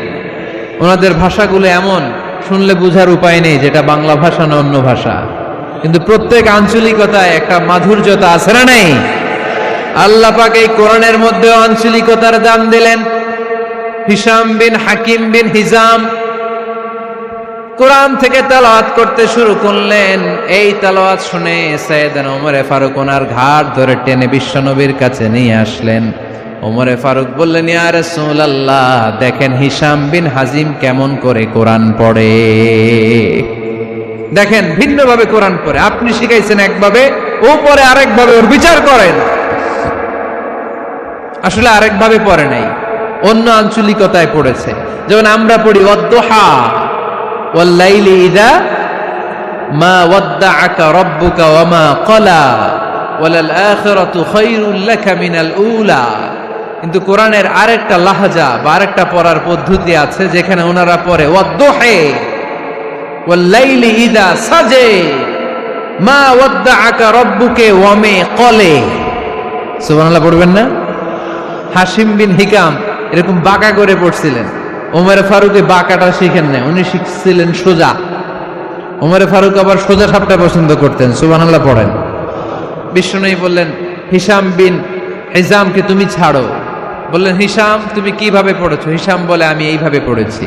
ওনাদের ভাষাগুলো এমন, শুনলে বোঝার উপায় নেই যেটা বাংলা ভাষা না অন্য ভাষা, কিন্তু প্রত্যেক আঞ্চলিকতায় একটা মাধুর্যতা আছে না নেই? আল্লাহ পাক এই কোরআনের মধ্যে আঞ্চলিকতার দান দিলেন। হিশাম বিন হাকিম বিন হিজাম কোরআন থেকে তেলাওয়াত করতে শুরু করলেন। এই তেলাওয়াত শুনে সাইয়েদনা ওমরে ফারুক ওনার ঘাড় ধরে টেনে বিশ্বনবীর কাছে নিয়ে আসলেন। ওমরে ফারুক বললেন, ইয়া রাসূলুল্লাহ, দেখেন হিশাম বিন হাজিম কেমন করে কোরআন পড়ে, দেখেন ভিন্নভাবে কোরআন পড়ে। আপনি শিখাইছেন একভাবে, ও পড়ে আরেকভাবে, ওর বিচার করেন। আসলে আরেকভাবে পড়ে নাই, অন্য আঞ্চলিকতায় পড়েছে। যেমন আমরা পড়ি ওয়াদ্দুহা ওয়াল লাইলি ইযা মা ওয়াদ্দাআকা রাব্বুকা ওয়া মা ক্বালা ওয়ালাল আখিরাতু খায়রুল লাকা মিনাল উলা। কিন্তু কোরআনের আরেকটা লাহজা বা আরেকটা পড়ার পদ্ধতি আছে যেখানে ওনারা পড়ে ওয়াদ্দুহা ওয়াল লাইলি ইযা সাজে মা ওয়াদ্দাআকা রাব্বুকা ওয়া মা ক্বালা। সুবহানাল্লাহ পড়বেন না? হাশিম বিন হিকাম এরকম বাঁকা করে পড়ছিলেন। ওমর ফারুক বাঁকাটা শিখেন না, উনি শিখছিলেন সোজা। ওমর ফারুক আবার সোজা সাপটা পছন্দ করতেন। সুবহানাল্লাহ পড়েন। বিষ্ণুই বললেন, হিশাম বিন হিজামকে তুমি ছাড়ো। বললেন, হিশাম তুমি কিভাবে পড়েছো? হিশাম বলে, আমি এইভাবে পড়েছি।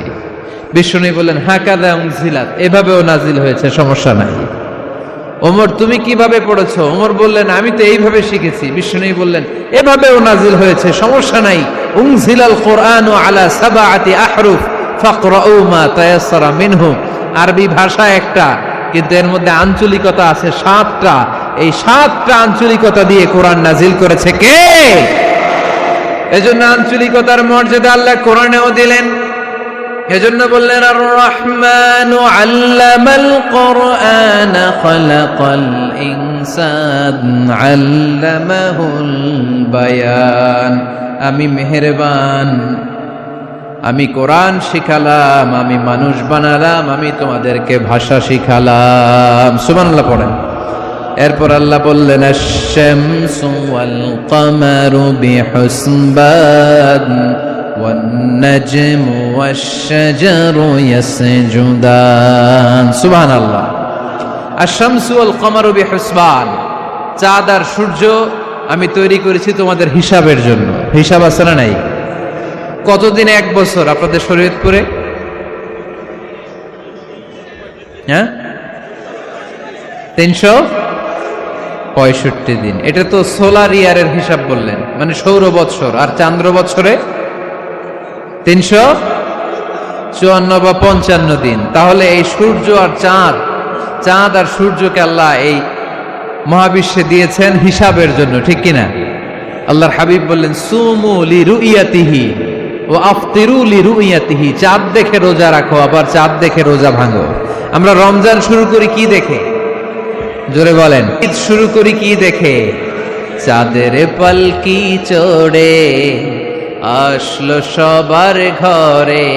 বিষ্ণুই বললেন, হাকাযা উনজিলাত, এভাবেও নাজিল হয়েছে, সমস্যা নাই। ওমর তুমি কিভাবে পড়েছো? ওমর বললেন, আমি তো এইভাবে শিখেছি। বিষ্ণুই বললেন, এভাবেও নাজিল হয়েছে, সমস্যা নাই। উনজিলাল কুরআনু আলা সাবআতি আহরুফ ফাকরাউ মা তায়াসসারা মিনহু। আরবি ভাষা একটা, কিন্তু এর মধ্যে আঞ্চলিকতা আছে 7টা। এই 7টা আঞ্চলিকতা দিয়ে কোরআন নাজিল করেছে কে? এজন্য আঞ্চলিকতার মর্যাদা আল্লাহ কোরআনেও দিলেন। এজন্য বললেন, আর রহমানু আল্লামাল কুরআন খালাকাল ইনসান আল্লামাহুল বায়ান। আমি মেহেরবান, আমি কোরআন শিখালাম, আমি মানুষ বানালাম, আমি তোমাদেরকে ভাষা শিখালাম। সুবহানাল্লাহ পড়েন। এরপর আল্লাহ বললেন, আশ-শামসু ওয়াল কমারু বিহুসবান ওয়ান নাজমু ওয়াশ-শাজারু ইয়াসজুদান। সুবহানাল্লাহ। আশ-শামসু ওয়াল কমারু বিহুসবান, চাঁদ আর সূর্য আমি তৈরি করেছি তোমাদের হিসাবের জন্য। হিসাব আছে না নাই? কতদিন এক বছর আপনাদের শরীয়তপুরে? হ্যাঁ, 365 দিন। এটা তো সোলার ইয়ারের হিসাব বললেন, মানে সৌর বৎসর। আর চান্দ্র বৎসরে 354 বা 55 দিন। তাহলে এই সূর্য আর চাঁদ আর সূর্যকে আল্লাহ এই মহাবিশ্বে দিয়েছেন হিসাবের জন্য, ঠিক কিনা? আল্লাহর হাবিব বললেন, সুমু লিরুইয়াতিহি ওয়া আফতিরু লিরুইয়াতিহি। চাঁদ দেখে রোজা রাখো, আবার চাঁদ দেখে রোজা ভাঙো। আমরা রমজান শুরু করি কি দেখে? জোরে বলেন। ঈদ শুরু করি কি দেখে? চাঁদের পালকি চড়ে আসলো সবার ঘরে,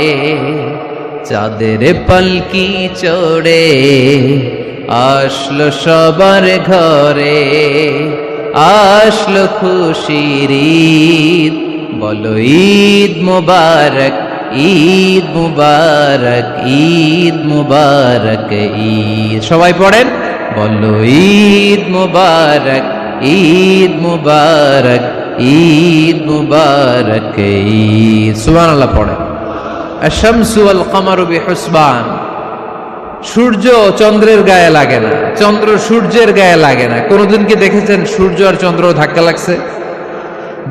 চাঁদের পালকি চড়ে আসলো সবার ঘরে, আসলো খুশির ঈদ, বলো ঈদ মুবারক, ঈদ মুবারক, ঈদ মুবারক, ঈদ। সবাই পড়েন, বলো ঈদ মুবারক, ঈদ মুবারক, ঈদ মুবারক, ঈদ। সুবহানাল্লাহ পড়েন। আশ-শামসু ওয়াল কমারু বিহুসবান, সূর্য চন্দ্রের গায়ে লাগে না, চন্দ্র সূর্যের গায়ে লাগে না। কোনদিন কি দেখেছেন সূর্য আর চন্দ্র ধাক্কা লাগছে?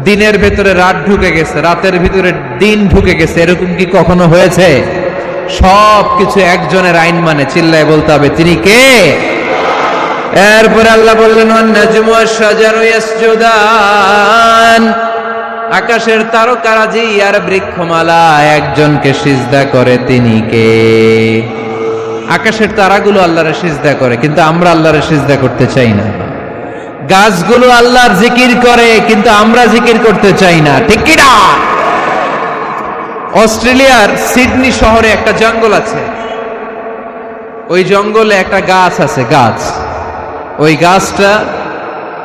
দিনের ভেতরে রাত ঢুকে গেছে, রাতের ভিতরে দিন ঢুকে গেছে, এরকম কি কখনো হয়েছে? সব কিছু একজনের আইন মানে, চিল্লায় বলতে হবে, তিনি কে? এরপরে আল্লাহ বললেন, ওয়ান নাজমু ওয়াশ-শাজারু ইয়াসজুদান, আকাশের তারকারাজি আর বৃক্ষমালা একজনকে সিজদা করে, তিনি কে? আকাশের তারাগুলো আল্লাহরে সিজদা করে, কিন্তু আমরা আল্লাহরে সিজদা করতে চাই না। গাছগুলো আল্লাহর জিকির করে, কিন্তু আমরা জিকির করতে চাই না, ঠিক কি না? অস্ট্রেলিয়ার সিডনি শহরে একটা জঙ্গল আছে। ওই জঙ্গলে একটা গাছ আছে, গাছ। ওই গাছটা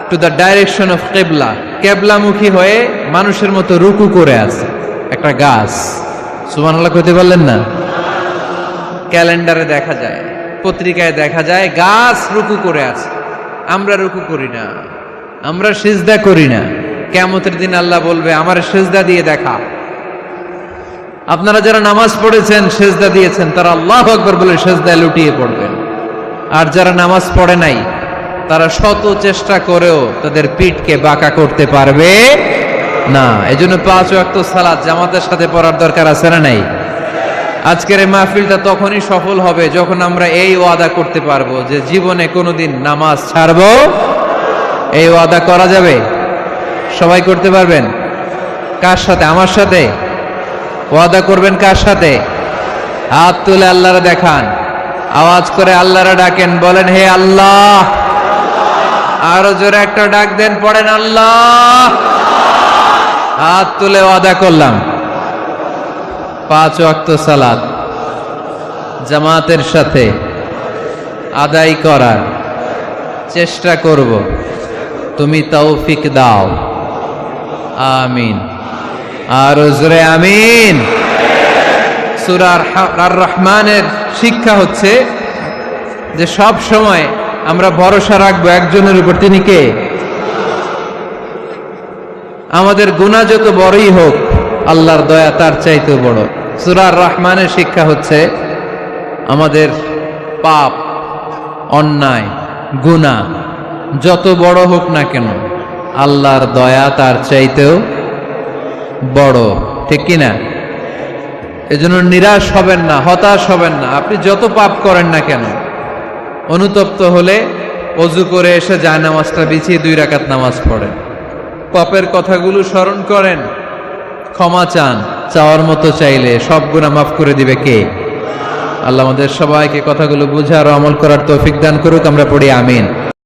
টু দ্য ডাইরেকশন অফ কিবলা, কেবলামুখী হয়ে মানুষের মতো রুকু করে আছে একটা গাছ। সুবহানাল্লাহ কইতে পারলেন না? ক্যালেন্ডারে দেখা যায়, পত্রিকায় দেখা যায় গাছ রুকু করে আছে। আমরা রুকু করি না, আমরা সিজদা করি না। কিয়ামতের দিন আল্লাহ বলবে আমার সিজদা দিয়ে দেখা। আপনারা যারা নামাজ পড়েছেন সিজদা দিয়েছেন তারা আল্লাহু আকবার বলে সিজদায় লুটিয়ে পড়বেন, আর যারা নামাজ পড়ে নাই তারা শত চেষ্টা করেও তাদের পিঠকে বাঁকা করতে পারবে না। এজন্য 5 ওয়াক্ত সালাত জামাতের সাথে পড়ার দরকার আছে না নাই? আজকের এই মাহফিলটা তখনই সফল হবে যখন আমরা এই ওয়াদা করতে পারবো যে জীবনে কোনোদিন নামাজ ছাড়বো। এই ওয়াদা করা যাবে? সবাই করতে পারবেন? কার সাথে? আমার সাথে ওয়াদা করবেন। কার সাথে? হাত তুলে আল্লাহরে দেখান, আওয়াজ করে আল্লাহরে ডাকেন, বলেন হে আল্লাহ। আরো জোরে একটা ডাক দেন, পড়েন আল্লাহ। হাত তুলে ওয়াদা করলাম 5 ওয়াক্ত সালাত জামাতের সাথে আদায় করার চেষ্টা করব, তুমি তৌফিক দাও। আমিন। আর জোরে আমিন। সূরা আর রহমানের শিক্ষা হচ্ছে যে সব সময় আমরা ভরসা রাখবো একজনের উপর, তিনি কে? আমাদের গুনাহ যত বড়ই হোক আল্লাহর দয়া তার চাইতে বড়। সূরা আর রহমানের শিক্ষা হচ্ছে আমাদের পাপ, অন্যায়, গুনাহ যত বড় হোক না কেন আল্লাহর দয়া তার চাইতেও বড়, ঠিক কিনা? এজন্য নিরাশ হবেন না, হতাশ হবেন না। আপনি যত পাপ করেন না কেন, অনুতপ্ত হলে ওযু করে এসে জায়নামাজটা বিছিয়ে 2 রাকাত নামাজ পড়েন, পাপের কথাগুলো স্মরণ করেন, ক্ষমা চান। চাওয়ার মতো চাইলে সব গুনাহ মাফ করে দিবে কে? আল্লাহ আমাদের সবাইকে কথাগুলো বুঝার ও আমল করার তৌফিক দান করুক। আমরা পড়ি আমিন।